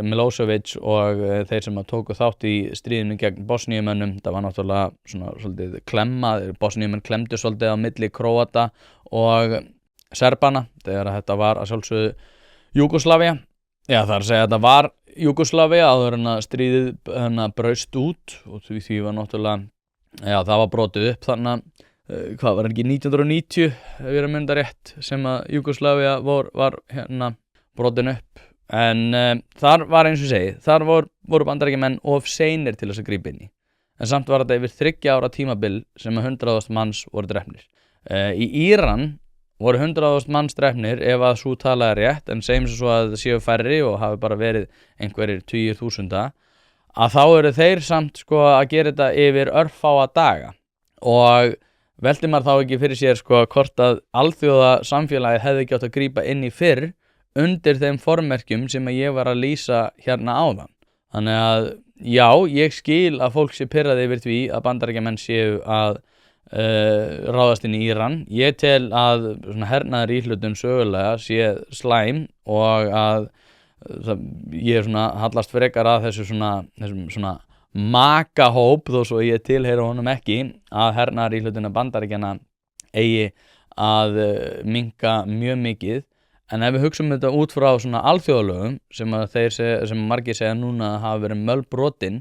Milosevic og þeir sem tóku þátt í stríðinu gegn Bosníumönnum, það var náttúrulega svona svolítið Bosníumenn klemdu svolítið á milli Króata og Serbana þegar þetta var að sjálfsögðu Júgóslavía. Já, það að segja að þetta var Júgóslavía áður en að stríðið braust út, og því var náttúrulega, það var brotið upp þannig, hvað var ekki 1990, ef ég mynda rétt, sem að Júgóslavía var brotin upp. En þar var eins og segi, þar voru Bandaríkjamenn of seinir til þess að grípa inn í. En samt var þetta yfir 3 ára tímabil sem að 100.000 manns voru drepnir. Í Íran voru 100.000 manns drepnir ef að sú tala rétt, en segjum svo að það séu færri og hafi bara verið einhverjir 10.000, að þá eru þeir samt að gera þetta yfir örfáa daga. Og velti maður þá ekki fyrir sér hvort að alþjóðasamfélagið hefði ekki átt að grípa inn í fyrr, undir þeim formerkjum sem að ég var að lýsa hérna áðan. Þannig að já, ég skil að fólk sé pirrað yfir því að Bandaríkjamenn séu að ráðast inn í Íran. Ég tel að hernaðar íhlutun sögulega sé slæm og að ég svona hallast frekar að þessum svona makahóp, þó svo ég tilheyri honum ekki, að hernaðaríhlutun Bandaríkjanna eigi að minnka mjög mikið. En ef við hugsum þetta út frá svona alþjóðalögum sem margir segja núna að hafa verið mölbrotin,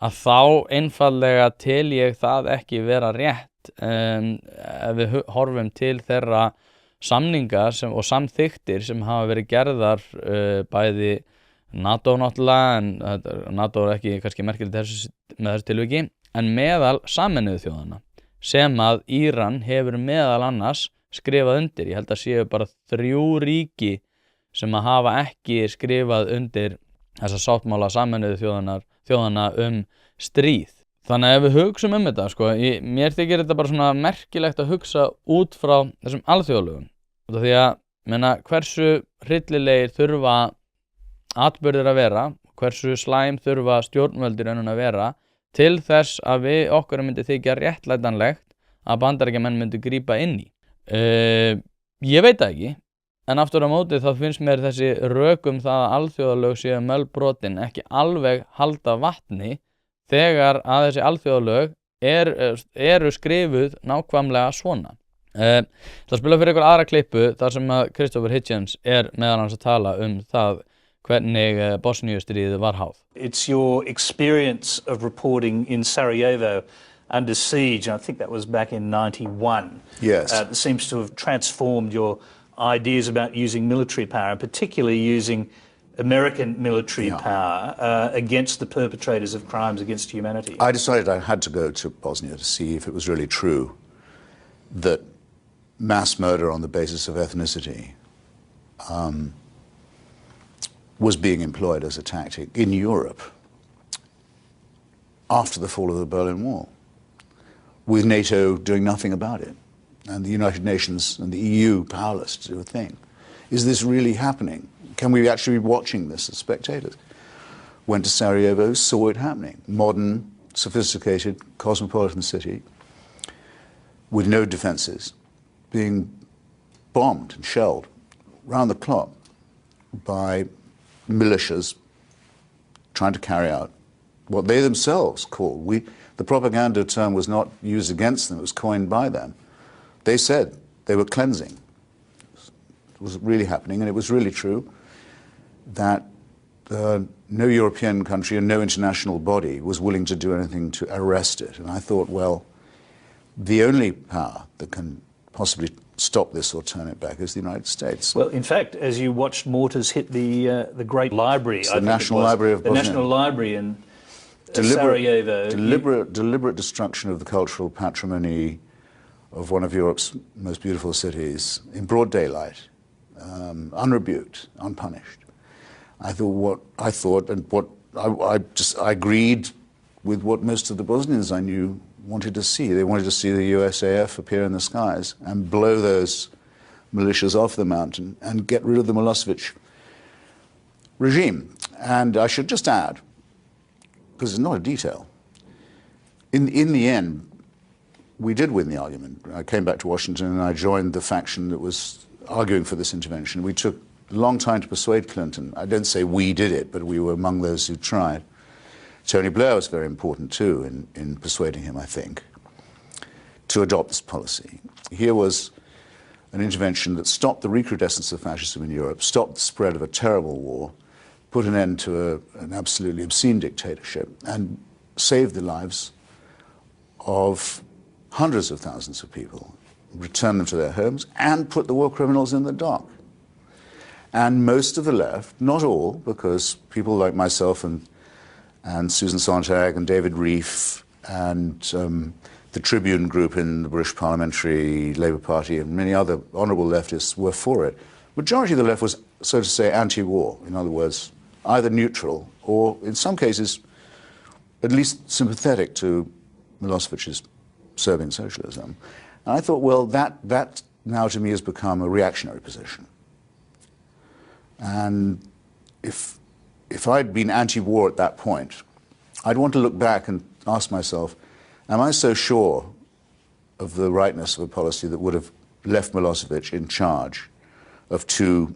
að þá einfaldlega tel ég það ekki vera rétt. Ef við horfum til þeirra samninga og samþykktir sem hafa verið gerðar bæði NATO náttúrulega, en NATO er ekki kannski merkilegt með þessu tilviki, en meðal Sameinuðu þjóðanna sem að Íran hefur meðal annars skrifað undir. Ég held að séu bara 3 ríki sem að hafa ekki skrifað undir þessa sáttmála Sameinuðu þjóðanna stríð. Þannig að ef við hugsum þetta, sko, mér þykir þetta bara svona merkilegt að hugsa út frá þessum alþjóðalögum. Því að, hversu hryllilegir þurfa atburðir að vera, hversu slæm þurfa stjórnvöldir að vera til þess að okkur myndi þykja réttlætanlegt að Bandaríkjamenn myndi grípa inn í. Ég veit það ekki, en aftur á móti þá finnst mér þessi rök það að alþjóðalög séu mölbrotin ekki alveg halda vatni þegar að þessi alþjóðalög eru skrifuð nákvæmlega svona. Það spila fyrir ykkur aðra klippu þar sem að Christopher Hitchens meðal annars að tala það hvernig Bosníustríðið var háð. It's your experience of reporting in Sarajevo under siege, and I think that was back in 91. Yes. That seems to have transformed your ideas about using military power, and particularly using American military power against the perpetrators of crimes against humanity. I decided I had to go to Bosnia to see if it was really true that mass murder on the basis of ethnicity was being employed as a tactic in Europe after the fall of the Berlin Wall, with NATO doing nothing about it, and the United Nations and the EU powerless to do a thing. Is this really happening? Can we actually be watching this as spectators? Went to Sarajevo, saw it happening. Modern, sophisticated, cosmopolitan city with no defenses, being bombed and shelled round the clock by militias trying to carry out what they themselves call, the propaganda term was not used against them, it was coined by them. They said they were cleansing. It was really happening, and it was really true that no European country and no international body was willing to do anything to arrest it. And I thought, well, the only power that can possibly stop this or turn it back is the United States. Well, in fact, as you watched mortars hit the Great Library, the National Library of Bosnia. The National Library in Sarajevo. Deliberate destruction of the cultural patrimony of one of Europe's most beautiful cities in broad daylight, unrebuked, unpunished. I agreed with what most of the Bosnians I knew wanted to see. They wanted to see the USAF appear in the skies and blow those militias off the mountain and get rid of the Milosevic regime. And I should just add, because it's not a detail, in the end, we did win the argument. I came back to Washington and I joined the faction that was arguing for this intervention. We took a long time to persuade Clinton. I don't say we did it, but we were among those who tried. Tony Blair was very important too in persuading him, I think, to adopt this policy. Here was an intervention that stopped the recrudescence of fascism in Europe, stopped the spread of a terrible war, put an end to an absolutely obscene dictatorship, and saved the lives of hundreds of thousands of people, returned them to their homes, and put the war criminals in the dock. And most of the left, not all, because people like myself and Susan Sontag and David Reif and the Tribune group in the British Parliamentary Labour Party and many other honourable leftists were for it. Majority of the left was, so to say, anti-war. In other words, either neutral or, in some cases, at least sympathetic to Milosevic's Serbian socialism. And I thought, well, that now to me has become a reactionary position. And if I'd been anti-war at that point, I'd want to look back and ask myself, am I so sure of the rightness of a policy that would have left Milosevic in charge of 2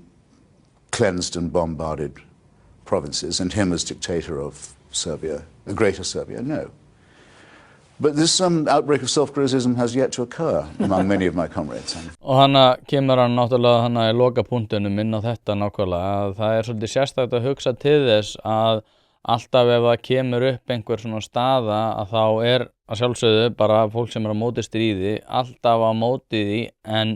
cleansed and bombarded provinces and him as dictator of Serbia, the greater Serbia, no. But this outbreak of self-criticism has yet to occur among many of my comrades. Og hana kemur hann náttúrulega hana í lokapunktunum inn á þetta nákvæmlega að það svolítið sérstakt að hugsa til þess að alltaf ef það kemur upp einhver svona staða að þá að sjálfsögðu bara fólk sem á móti stríði alltaf á móti því en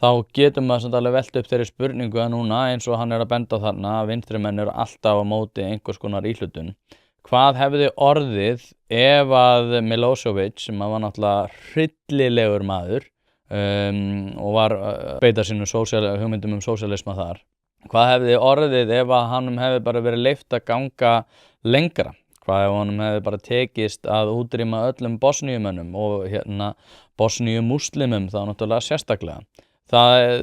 þá getum maður samt alveg velt upp þeirri spurningu að núna eins og hann að benda á þarna að vinstrimenn alltaf á móti einhvers konar íhlutun. Hvað hefði orðið ef að Milosevic sem var náttúrulega hryllilegur maður og var beita sínum hugmyndum sósíalisma þar. Hvað hefði orðið ef að honum hefði bara verið leyft að ganga lengra? Hvað ef honum hefði bara tekist að útrýma öllum bosníumönnum og bosníumúslimum þá náttúrulega sérstaklega? Það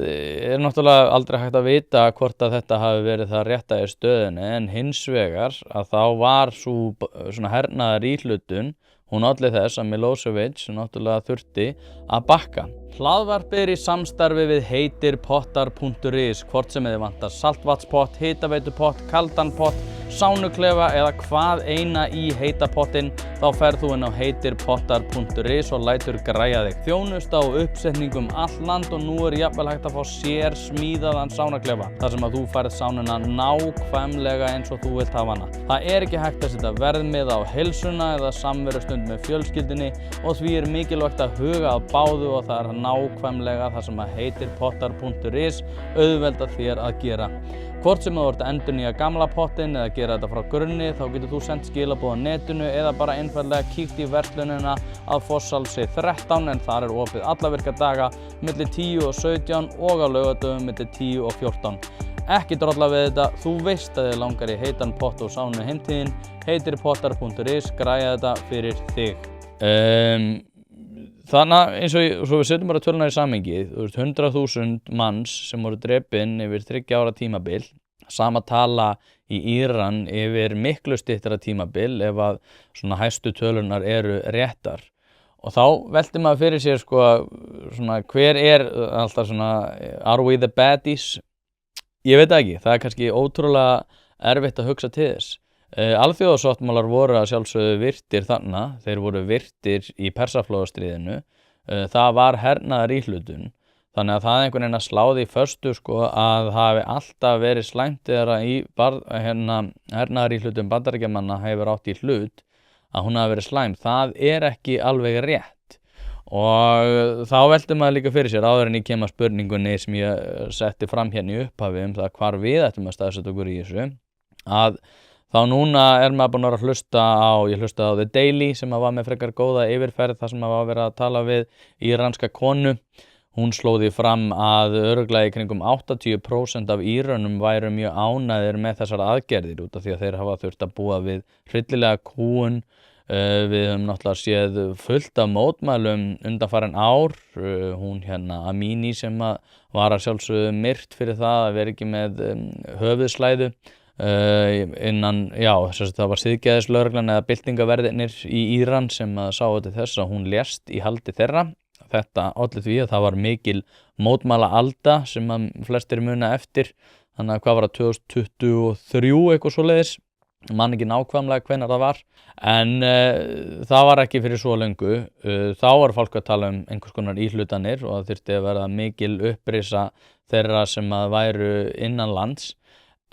náttúrulega aldrei hægt að vita hvort að þetta hafi verið það rétta í stöðunni en hins vegar að þá var svona hernaðar íhlutun hún olli þess að Milosevic náttúrulega þurfti að bakka. Hlaðvarpið í samstarfi við heitirpottar.is hvort sem þið vantar saltvatnspott, hitaveitupott, kaldan pott, sánuklefa eða hvað eina í heita pottinn þá ferð þú inn á heitirpottar.is og lætur græja þig. Þjónusta og uppsetningum all land og nú jafnvel hægt að fá sér smíðaðan sánuklefa þar sem að þú færð sánuna nákvæmlega eins og þú vilt hafa hana. Það ekki hægt að setja verðmiða á heilsuna eða samverustund með fjölskyldunni og því mikilvægt að huga að báðu og það nákvæmlega það sem að heitirpottar.is auðvelda þér að gera. Hvort sem þú ert að endurnýja gamla pottinn eða gera þetta frá grunni þá getur þú sendt skilaboð á netinu eða bara einfaldlega kíkt í verslunina að Fossalsi 13 en þar opið alla virka daga milli 10 og 17 og á laugardögum milli 10 og 14. Ekki drolla við þetta, þú veist að þið langar í heitan pott og sánu heimtíðin, heitirpottar.is græja þetta fyrir þig. Þannig eins og svo við setjum bara töluna í samhengi, 100.000 manns sem voru drepin yfir 3 ára tímabil, sama tala í Íran yfir miklu styttra tímabil ef að svona hæstu tölunar eru réttar. Og þá velti maður fyrir sér svona hver alltaf svona are we the baddies? Ég veit ekki, það kannski ótrúlega erfitt að hugsa til þess. Alþjóðasáttmálar voru að sjálfsögðu virtir þarna, þeir voru virtir í Persaflóastríðinu, það var hernaðar íhlutun, þannig að það einhvern veginn að slá því föstu að hafi alltaf verið slæmt þegar hernaðar íhlutun Bandaríkjamanna hefur átt í hlut að hún hafi verið slæm, það ekki alveg rétt og þá velti maður líka fyrir sér áður en ég kem að spurningunni sem ég setti fram hérna í upphafi það hvar við ættum að staðsetja okkur í þessu að þá núna maður búinn að hlusta ég hlustaði á The Daily sem var með frekar góða yfirferð þar sem var verið að tala við íranska konu. Hún slóði fram að örugglega í kringum 80% af Írönum væru mjög ánægðir með þessar aðgerðir út af því að þeir hafa þurft að búa við hryllilega kúgun. Við höfum náttúrulega séð fullt af mótmælum undanfarin ár. Hún Amini sem var að sjálfsögðu myrt fyrir það að vera ekki með höfuðslæðu. Það var siðgæðislögreglan eða byltingaverðirnir í Íran sem sá til þess að hún lést í haldi þeirra. Þetta olli því að það var mikil mótmæla alda sem að flestir muna eftir. Þannig að hvað var það 2023 eitthvað svoleiðis. Man ekki nákvæmlega hvenær það var. En það var ekki fyrir svo löngu. Þá var fólk að tala einhvers konar íhlutanir og það þyrfti að vera mikil upprisa þeirra sem að væru innan lands.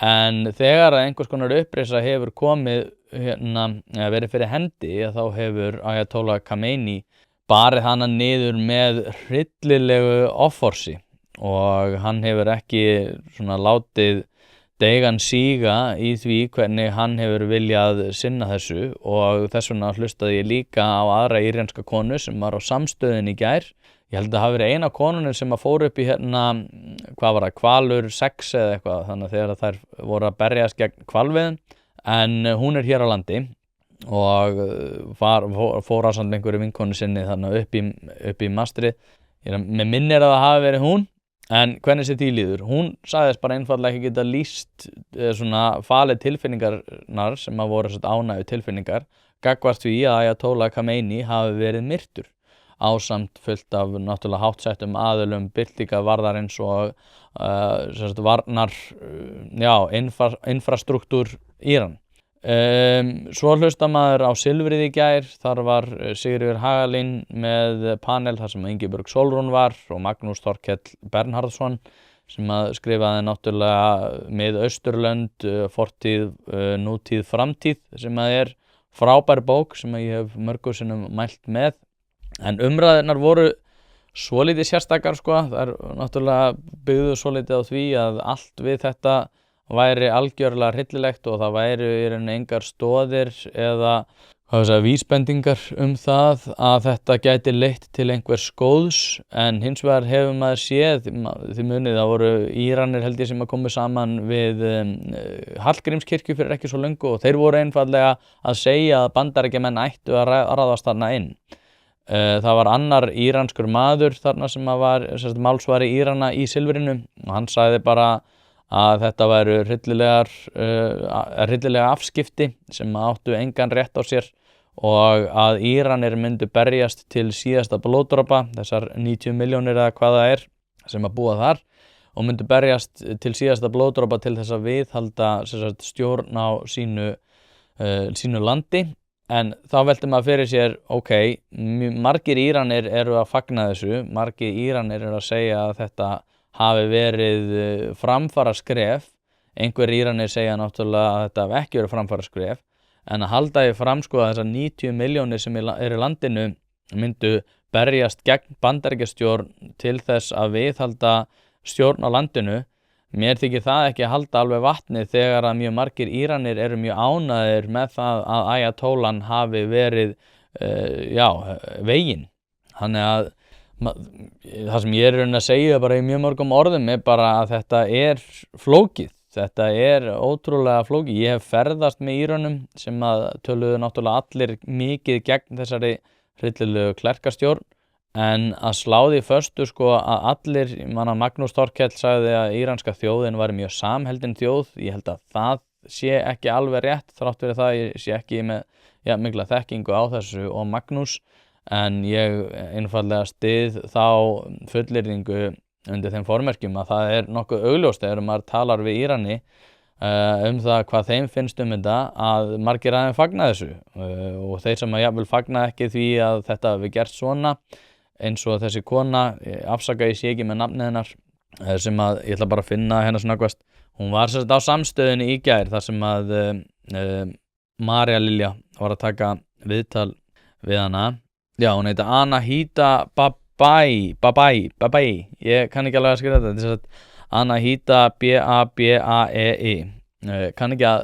En þegar að einhvers konar upprisa hefur komið verið fyrir hendi þá hefur Ayatollah Khamenei barið hana niður með hryllilegu offorsi og hann hefur ekki látið deigan síga í því hvernig hann hefur viljað sinna þessu og þess vegna hlustaði ég líka á aðra íranska konu sem var á samstöðinni í gær. Ég held að hafi verið eina konunni sem að fór upp í hvað var það, hvalur 6 eða eitthvað, þannig að þegar þær voru að berjast gegn hvalveiðum, en hún hér á landi og fór ásamt einhverju vinkonu sinni þannig upp í mastrið. Mér minnir að það hafi verið hún, en hvernig sér því líður? Hún sagðist bara einfaldlega ekki geta lýst falið tilfinningarnar sem að voru ánægju tilfinningar, gagnvart því að Ayatollah Khamenei hafi verið myrtur. Ásamt fullt af náttúrulega háttsettum aðilum byltingavarðarins og varnar infrastruktúr Íran. Svo hlusta maður á Silfrið í gær, þar var Sigríður Hagalín með panel þar sem Ingibjörg Sólrún var og Magnús Þorkell Bernharðsson sem að skrifaði náttúrulega Mið-Austurlönd, fortíð, nútíð, framtíð sem að frábær bók sem að ég hef mörgum sinnum mælt með. En umræðurnar voru svolítið sérstakar sko, það náttúrulega byggðu svolítið á því að allt við þetta væri algjörlega hryllilegt og það væri í rauninni engar stoðir eða vísbendingar það að þetta gæti leitt til einhvers góðs, en hins vegar hefur maður séð, þið munið það voru Íranir held ég sem að komu saman við Hallgrímskirkju fyrir ekki svo löngu og þeir voru einfaldlega að segja að Bandaríkjamenn ættu að ráðast þarna inn. Það var annar íranskur maður þarna sem var málsvari Írana í Silfrinu og hann sagði bara að þetta væru hryllilega afskipti sem áttu engan rétt á sér og að Íranir myndu berjast til síðasta blóðdropa, þessar 90 milljónir eða hvað það sem að búa þar og myndu berjast til síðasta blóðdropa til þess að viðhalda stjórn á sínu landi. En þá velti maður fyrir sér, ok, margir Íranir eru að fagna þessu, margir Íranir eru að segja að þetta hafi verið framfara skref, einhver Íranir segja náttúrulega að þetta hafi ekki verið framfara skref, en að halda í fram sko að þessar 90 milljónir sem í landinu myndu berjast gegn Bandaríkjastjórn til þess að viðhalda stjórn á landinu, mér þykir það ekki að halda alveg vatni þegar að mjög margir Íranir eru mjög ánægðir með það að Ayatollan hafi verið veginn. Þannig að það sem ég raunin að segja bara í mjög mörgum orðum bara að þetta flókið. Þetta ótrúlega flókið. Ég hef ferðast með Írönum sem að töluðu náttúrulega allir mikið gegn þessari hryllilegu klerkastjórn, en að slá því föstu sko að allir, Magnús Þorkell sagði að íranska þjóðin var mjög samheldin þjóð. Ég held að það sé ekki alveg rétt, þrátt fyrir það ég sé ekki með mikla þekkingu á þessu og Magnús, en ég einfaldlega styð þá fullyrðingu undir þeim formerkjum að það nokkuð augljóst þegar maður talar við Írani það hvað þeim finnst þetta að margir aðeins fagna þessu og þeir sem að jafnvel fagna ekki því að þetta hafi gert svona, eins og þessi kona, afsaka ég sé ekki með nafnið hennar, sem að ég ætla bara að finna hennar snöggvast, hún var á samstöðunni í gær þar sem að María Lilja var að taka viðtal við hana. Já, hún heita Anahita Babai, ég kann ekki alveg að skrifa þetta, Anahita B-A-B-A-E-I, kann ekki að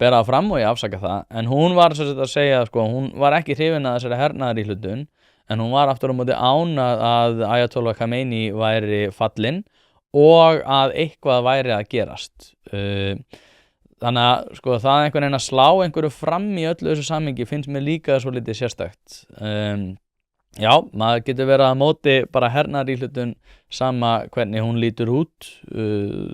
bera það fram og ég afsaka það, en hún var að segja, sko, hún var ekki hrifin að þessari hernaðaríhlutun, en hún var aftur á móti ánað að Ayatollah Khamenei væri fallinn og að eitthvað væri að gerast. Þannig að sko, það einhvern veginn að slá einhverju fram í öllu þessu samhengi finnst mér líka svo litið sérstakt. Já, maður getur verið að móti bara hernaðaríhlutun sama hvernig hún lítur út.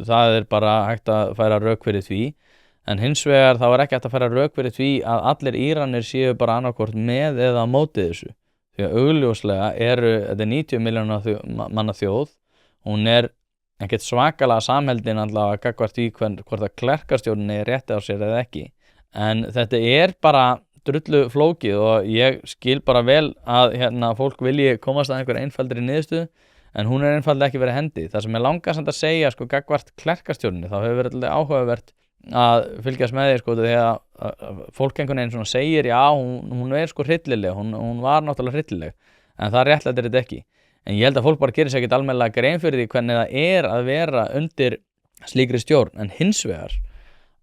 Það bara hægt að færa rök fyrir því. En hins vegar þá ekki hægt að færa rök fyrir því að allir Íranir séu bara annarkvort með eða á móti þessu. Því að augljóslega þetta 90 milljóna manna þjóð, hún ekkert svakalega samheldin allavega gagnvart því hvort að klerkastjórnin rétti á sér eða ekki. En þetta bara drullu flókið og ég skil bara vel að fólk vilji komast að einhver einfaldri niðurstöðu, en hún einfaldlega ekki verið hendi. Það sem langast að segja sko gagnvart klerkastjórninni, þá hefur verið áhugavert að fylgjast með því sko þegar fólk einhvern veginn svona segir já, hún sko hryllileg, hún var náttúrulega hryllileg, en það réttlætir þetta ekki. En ég held að fólk bara gerir sér ekkert almennilega grein fyrir því hvernig það að vera undir slíkri stjórn, en hins vegar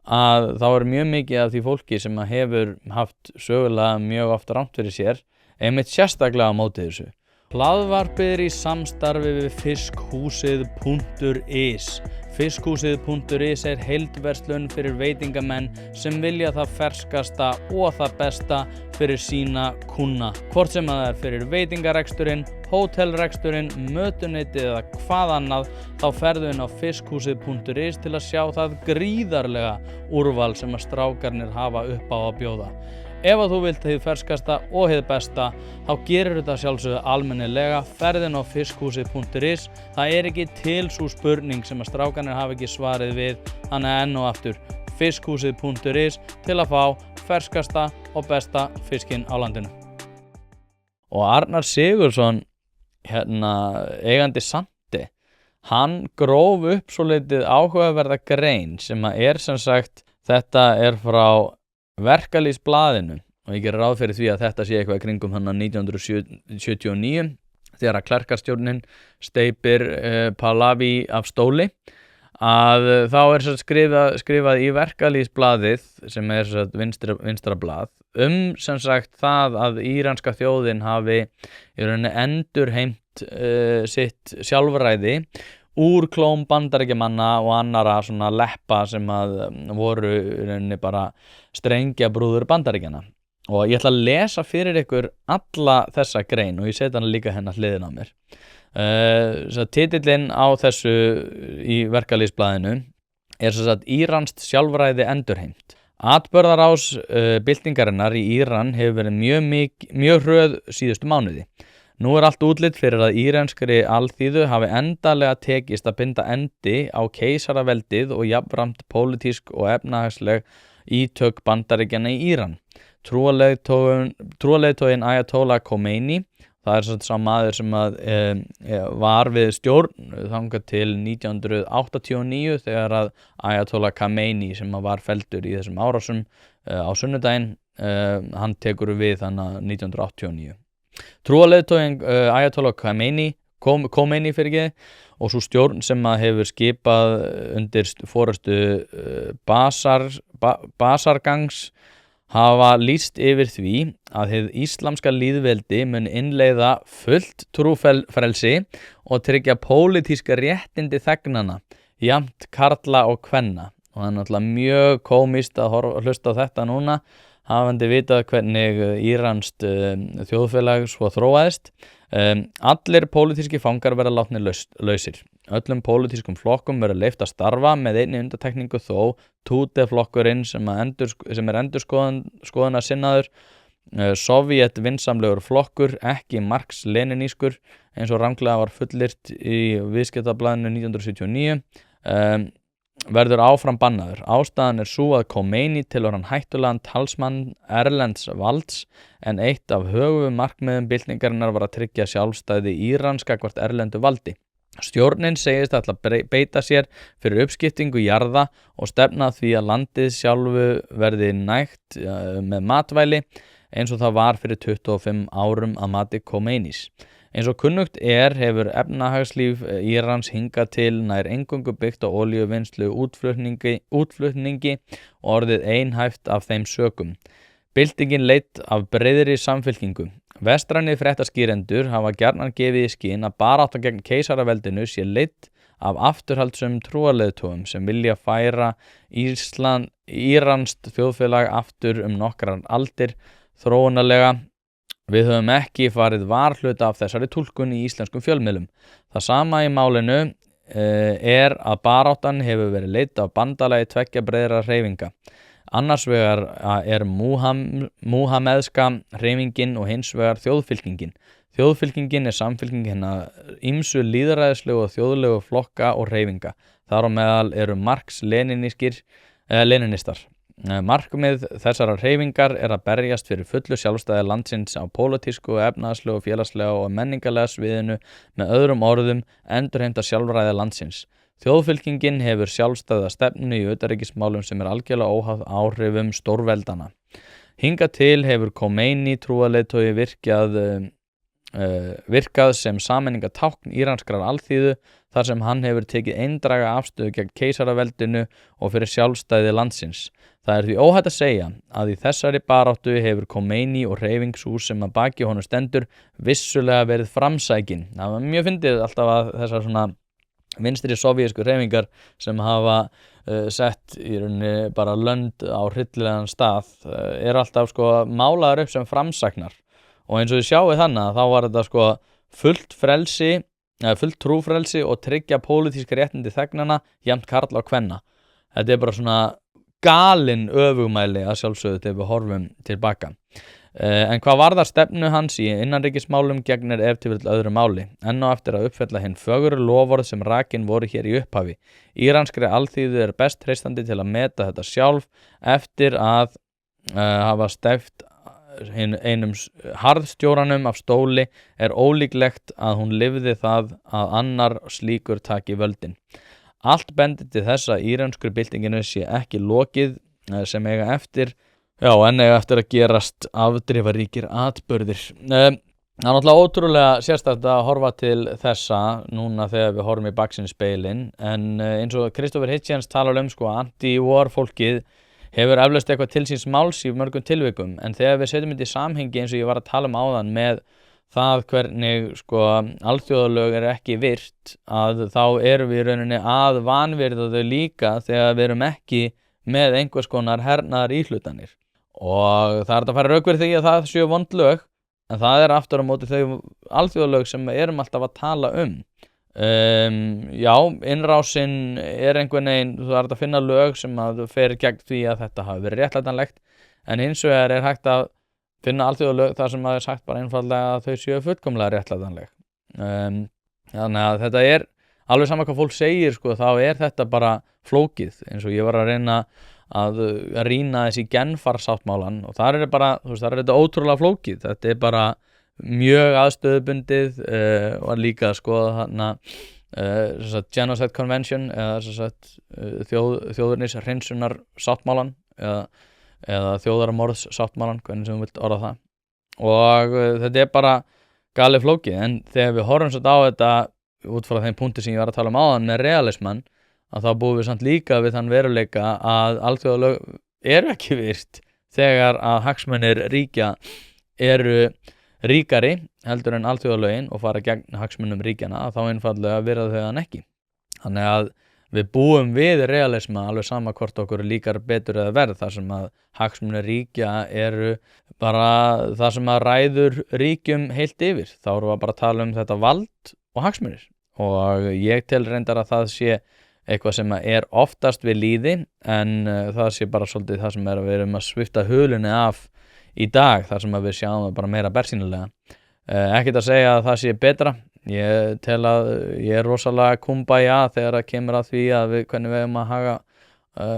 að þá mjög mikið af því fólki sem hefur haft sögulega mjög oft rangt fyrir sér, einmitt sérstaklega á móti þessu. Hlaðvarpið í samstarfi við fiskhúsið.is. Fiskhúsið.is heildverslun fyrir veitingamenn sem vilja það ferskasta og það besta fyrir sína kúnna. Hvort sem það fyrir veitingareksturinn, hótelreksturinn, mötuneytið eða hvað annað, þá ferðu inn á fiskhúsið.is til að sjá það gríðarlega úrval sem að strákarnir hafa upp á að bjóða. Ef að þú vilt hið ferskasta og hið besta, þá gerir þetta sjálfsögðu almennilega, ferðin á fiskhúsið.is. Það ekki til sú spurning sem að strákarnir hafa ekki svarið við, þannig enn og aftur, fiskhúsið.is til að fá ferskasta og besta fiskinn á landinu. Og Arnar Sigurðsson, eigandi Sandi, hann gróf upp svo litið áhugaverða grein sem sem sagt, þetta frá Verkalýðsblaðinu og ég gerir ráð fyrir því að þetta sé eitthvað í kringum 1979 þegar að klerkastjórnin steypir Pahlavi af stóli, að þá skrifað í Verkalýðsblaðið sem sagt vinstra blað sem sagt það að íranska þjóðin hafi í rauninni endurheimt sitt sjálfræði úr klóm Bandaríkjamanna og annara svona leppa sem að voru í rauninni bara strengjabrúður Bandaríkjanna. Og ég ætla að lesa fyrir ykkur alla þessa grein og ég seti hana líka hliðina á mér. Titillinn á þessu í Verkalýðsblaðinu sem sagt Íranskt sjálfræði endurheimt. Atburðarás byltingarinnar í Íran hefur verið mjög hröð síðustu mánuði. Nú allt útlit fyrir að íranskri alþýðu hafi endanlega tekist að binda endi á keisaraveldið og jafnframt pólitísk og efnahagsleg ítök Bandaríkjanna í Íran. Trúarleiðtoginn Ayatollah Khomeini, það sá maður sem var við stjórn þangað til 1989 þegar að Ayatollah Khomeini sem var felldur í þessum árásum á sunnudaginn, hann tekur við þannig 1989. Trúarleiðtoginn Ayatollah Khomeini og svo stjórn sem hefur skipað undir forystu Basargangs hafa lýst yfir því að hið íslamska lýðveldi mun innleiða fullt trúfrelsi og tryggja pólitíska réttindi þegnanna, jafnt karla og kvenna. Og það náttúrulega mjög komist að hlusta á þetta núna, hafandi vitað hvernig íranskt þjóðfélag svo þróaðist. Allir pólitíski fangar verða látnir lausir. Öllum pólitískum flokkum verður leyft að starfa með einni undantekningu þó, Tudeh-flokkurinn sem endurskoðunarsinnaður, Sovjet vinsamlegur flokkur, ekki Marx-leninískur, eins og ranglega var fullyrt í Viðskiptablaðinu 1979, verður áfram bannaður. Ástæðan sú að Khomeini telur hann hættulegan talsmann erlends valds, en eitt af höfuðmarkmiðum byltingarinnar var að tryggja sjálfstæði Írans gagnvart erlendu valdi. Stjórnin segist ætla að beita sér fyrir uppskiptingu jarða og stefna því að landið sjálfu verði nægt með matvæli eins og það var fyrir 25 árum að mati Khomeinis. Eins og kunnugt hefur efnahagslíf Írans hingað til nær eingöngu byggt á olíuvinnslu útflutningi og orðið einhæft af þeim sökum. Byltingin leitt af breiðri samfylkingu. Vestræni fréttaskýrendur hafa gjarnan gefið í skyn að baráttan gegn keisaraveldinu sé leitt af afturhaldsum trúarleiðtogum sem vilja færa íranskt þjóðfélag aftur nokkrar aldir þróunarlega. Við höfum ekki farið varhluta af þessari túlkun í íslenskum fjölmiðlum. Það sama í málinu að baráttan hefur verið leitt af bandalagi tveggja breiðra hreyfinga. Annars vegar múhameðska hreyfingin og hins vegar þjóðfylkingin. Þjóðfylkingin samfylking hinna ýmsu lýðræðislegu og þjóðlegu flokka og hreyfinga. Þar á meðal eru Marx-leninistar. Markmið þessara hreyfingar að berjast fyrir fullu sjálfstæði landsins á pólitísku, efnahagslegu, félagslega og menningarlega sviðinu, með öðrum orðum endurheimta sjálfræði landsins. Þjóðfylkingin hefur sjálfstæða stefnu í utanríkismálum sem algjörlega óháð áhrifum stórveldana. Hingað til hefur Khomeini trúarleiðtogi virkað sem sameiningatákn íranskrar alþýðu þar sem hann hefur tekið eindræga afstöðu gegn keisaraveldinu og fyrir sjálfstæði landsins. Það því óhætt að segja að í þessari baráttu hefur Khomeini og hreyfing sú sem að baki honum stendur vissulega verið framsækin. Það var mjög fyndið alltaf að þessar svona vinstri sovjísku hreyfingar sem hafa sett í rauninni bara lönd á hryllilegan stað alltaf málaðar upp sem framsæknar. Og eins og þið sjáið þannig þá var þetta fullt trúfrelsi og tryggja pólitíska réttindi þegnanna jafnt karla og kvenna. Þetta bara svona galin öfugmæli að sjálfsögðu þegar við horfum tilbaka. En hvað varðar stefnu hans í innanríkismálum gegnir ef til vill öðru máli, enn og eftir að uppfella hinn fögru loforð sem rakin voru hér í upphafi. Íranskri alþýðu best treystandi til að meta þetta sjálf eftir að hafa stefnt einum harðstjóranum af stóli ólíklegt að hún lifði það að annar slíkur taki völdin. Allt bendir til þess að íransku byltinginu sé ekki lokið sem eiga eftir að gerast afdrifaríkir atburðir. Það er náttúrulega ótrúlega sérstakt að horfa til þessa núna þegar við horfum í baksýnisspegilinn, en eins og Christopher Hitchens talar anti-war fólkið hefur eflaust eitthvað til síns máls í mörgum tilvikum, en þegar við setjum þetta í samhengi eins og ég var að tala áðan með það hvernig alþjóðalög ekki virt, að þá erum við í rauninni að vanvirða þau líka þegar við erum ekki með einhvers konar hernaðar íhlutanir. Og það að fara rök fyrir því að það séu vond lög, en það aftur á móti þau alþjóðalög sem erum alltaf að tala innrásin einhvern veginn, þú að finna lög sem að fer gegn því að þetta hafi verið réttlætanlegt, en hins vegar hægt að finna alþjóðalög þar sem að sagt bara einfaldlega að þau séu fullkomlega réttlætanleg. Þannig að þetta alveg sama hvað fólk segir, þá þetta bara flókið, eins og ég var að reyna að rýna þessi Genfarsáttmálan, og þar bara, þar þetta ótrúlega flókið. Þetta bara mjög aðstöðubundið og líka að skoða þarna Genocide Convention eða þjóðurnis hreinsunar sáttmálan eða þjóðarmorðsáttmálan, hvernig sem þú vilt orða það. Og þetta bara galið flókið, en þegar við horfum á þetta út frá þeim punkti sem ég var að tala áðan með realismann, að þá búum við samt líka við þann veruleika að alþjóðalög ekki virt þegar að hagsmunir ríkja ríkari heldur en alþjóðalögin og fara gegn hagsmunum ríkjana, að þá einfaldlega virða þau hann ekki. Þannig að við búum við realisma alveg sama hvort okkur líkar betur eða verð, þar sem að hagsmunir ríkja bara það sem að ræður ríkjum heilt yfir. Þá erum við bara að tala þetta vald og hagsmunir, og ég tel reyndar að það sé eitthvað sem oftast við líði, en það sé bara svolítið það sem við erum að svipta hulunni af í dag, þar sem við sjáum það bara meira bersýnilega. Ekkert að segja að það sé betra, ég tel að ég rosalega kumbaya þegar það kemur að því að hvernig við eigum að haga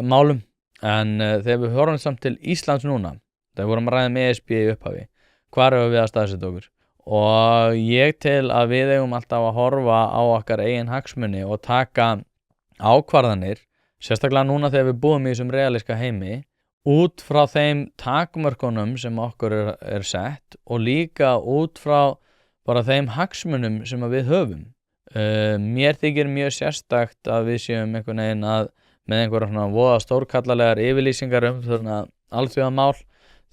málum, en þegar við horfum samt til Íslands núna, þegar við vorum að ræða með ESB í upphafi, hvar við að staðsetja okkur? Og ég tel að við eigum alltaf að horfa á okkar eigin hagsmuni og taka ákvarðanir, sérstaklega núna þegar við búum í þessum realíska heimi, út frá þeim takmörkunum sem okkur sett, og líka út frá bara þeim hagsmunum sem við höfum. Mér þykir mjög sérstakt að við séum einhvern veginn með einhverja voða stórkallalegar yfirlýsingar svona alþjóðamál,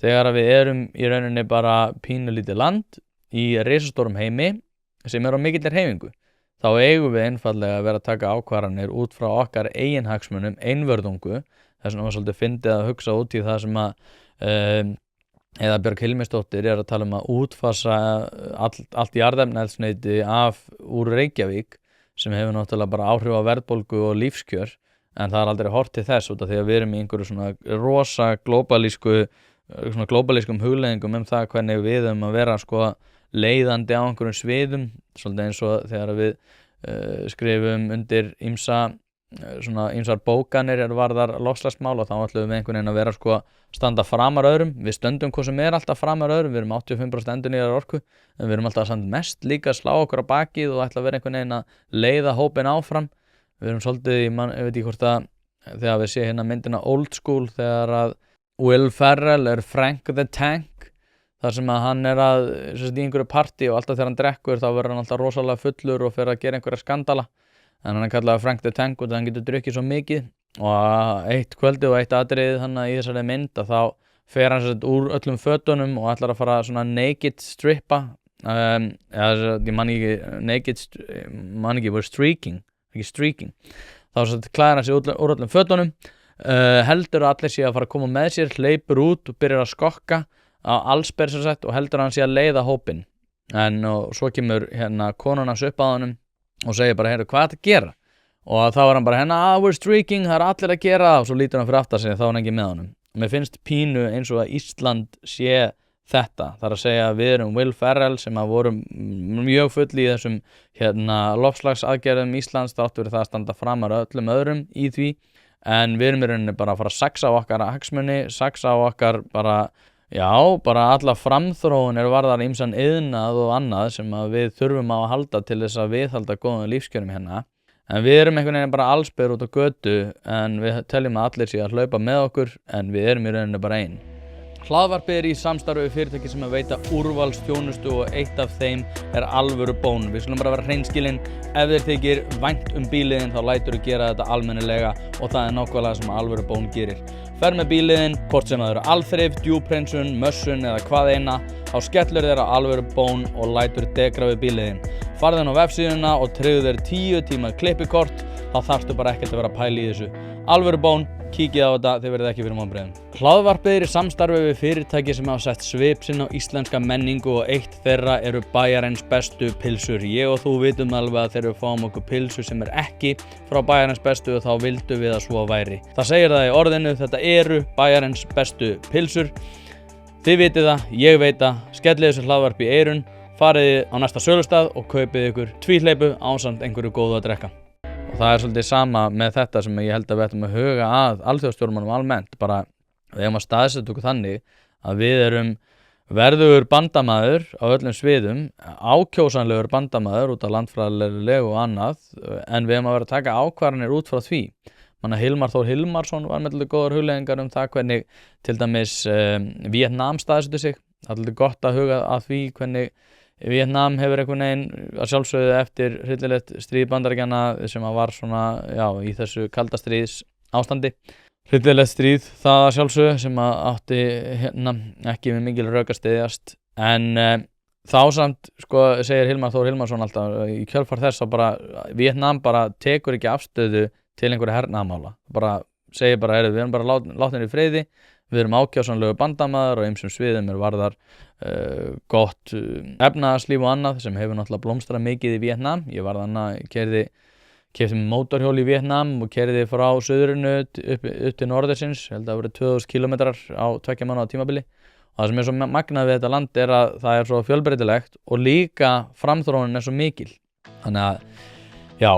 þegar við erum í rauninni bara pínulítið land í risastórum heimi sem á mikillir hreyfingu. Þá eigum við einfaldlega að vera að taka ákvarðanir út frá okkar eigin hagsmunum einvörðungu. Þess vegna var svolítið fyndið að hugsa út í það sem að Heiða Björg Hilmisdóttir að tala að útfasa allt jarðefnaeldsneyti úr Reykjavík, sem hefur náttúrulega bara áhrif á verðbólgu og lífskjör, en það aldrei horft til þess út af því að við erum í einhverju svona rosa glóbalískum hugleiðingum það hvernig við höfum að vera leiðandi á einhverjum sviðum, svolítið eins og þegar við skrifum undir ýmsar bókanir varðar loftslagsmál, og þá ætlum við einhvern veginn að vera standa framar öðrum. Við stöndum hvað sem alltaf framar öðrum, við erum 85% endurnýjanlegrar orku, en við erum alltaf samt mest líka að slá okkur á bakið og ætla að vera einhvern veginn að leiða hópinn áfram. Við erum svolítið, ég veit ekki hvort að þegar við séum myndina Old School, þegar að Will Ferrell Frank the Tank, þar sem að hann í einhverju partí, og alltaf þegar hann drekkur þá verður hann alltaf rosalega fullur og fer að gera einhverja skandala, en hann kallaði Frank the Tank og hann getur drukkið svo mikið. Og eitt kvöldi og eitt atriði þannig í þessari mynd, að þá fer hann úr öllum fötunum og ætlar að fara naked strippa, ég man ekki, we're streaking, ekki streaking. Þá klæðir hann sig úr öllum fötunum, heldur að allir sé að fara að koma með sér, hleypur út og byrjar að skokka á allsber og heldur að hann sé að leiða hópinn. Og svo kemur konan hans upp að honum og segir bara, hvað er að gera? Og þá hann bara, we're streaking, það allir að gera, og svo lítur hann fyrir aftar sig, þá hann ekki með honum. Mér finnst pínu eins og að Ísland sé þetta. Það að segja að við erum Will Ferrell sem að vorum mjög fulli í þessum loftslagsaðgerðum Íslands, þáttu verið það að standa framar öllum öðrum í því, en við erum í rauninni bara að fara að saxa á okkar hagsmuni, saxa á okkar bara alla framþróun varðar ýmsan iðnað og annað sem að við þurfum á að halda til þess að viðhalda góðum lífskjörum hérna. En við erum einhvern veginn bara allsber út á götu en við teljum að allir séu að hlaupa með okkur en við erum í rauninni bara einn. Hlaðvarpið í samstarfi við fyrirtæki sem að veita úrvalsþjónustu og eitt af þeim alvöru bón. Við skulum bara vera hreinskilin, ef þér þykir vænt bíliðin þá læturðu gera þetta almennilega og það nákvæmlega sem alvöru bón gerir. Ferð með bíliðin, hvort sem það eru alþrif, djúphreinsun, mössun eða hvað eina, þá skellur þér á alvöru bón og lætur degra við bíliðin. Farðu inn á vefsíðuna og tryggðu þér 10 tíma klippikort, þá þarftu bara ekkert að vera að pæla í þessu. Alvöru bón, kíkið á þetta, þið verðið ekki fyrir vonbrigðum. Hlaðvarpið í samstarfi við fyrirtæki sem hafa sett svip sinn á íslenska menningu og eitt þeirra eru Bæjarins bestu pylsur. Ég og þú vitum alveg að þegar við fáum okkur pylsu sem ekki frá Bæjarins bestu og þá vildum við að svo væri. Það segir það í orðinu, þetta eru Bæjarins bestu pylsur. Þið vitið það, ég veit það, skellið þessu hlaðvarpi í eyrun, farið á næsta sölustað og kaupið ykkur tvíhleypu ásamt einhverju góðu að drekka. Og það svolítið sama með þetta sem ég held að við ættum að huga að alþjóðastjórnmálum almennt, bara við eigum að staðsetja okkur þannig að við erum verðugur bandamaður á öllum sviðum, ákjósanlegur bandamaður út af landfræðilegu og annað, en við eigum að vera að taka ákvarðanir út frá því. Hilmar Þór Hilmarsson var með góðar hugleiðingar það hvernig til dæmis Víetnam staðsetur sig. Það er gott að huga að því hvernig Víetnam hefur einhvern veginn að sjálfsögðu eftir hryllilegt stríð Bandaríkjanna sem var svona, í þessu kalda stríðs ástandi. Hryllilegt stríð það að sjálfsögðu sem átti ekki með mikil rök að styðjast. En þá samt, segir Hilmar Þór Hilmarsson alltaf, í kjölfar þess að bara Víetnam bara tekur ekki afstöðu til einhverja hernaðarmála. Segir bara, við erum bara látnir í friði, við erum ákjósanlegu bandamaður og ýmsum sviðum varðar gott efnahagslíf og annað sem hefur náttúrulega blómstrað mikið í Víetnam. Ég var þannig, keypti mótorhjól í Víetnam og keyrði frá suðurinu upp til norðursins, held að það voru 2000 kilometrar á 2 mánaða tímabili. Og það sem svo magnað við þetta land að það svo fjölbreytilegt og líka framþróunin svo mikil. Þannig að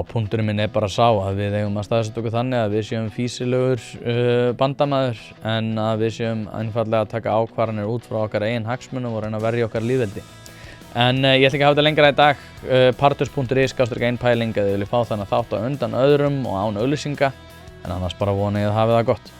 punkturinn minn bara sá að við eigum að staðsetja okkur þannig að við séum fýsilegur bandamaður en að við séum einfaldlega að taka ákvarðanir út frá okkar eigin hagsmunum og reyna að verja okkar lýðveldi. En ég ætla ekki að hafa þetta lengra í dag. Partus.is/einpæling ef þið viljið fá þennan þátt á undan öðrum og án auglýsinga, en annars bara vona ég að hafa það gott.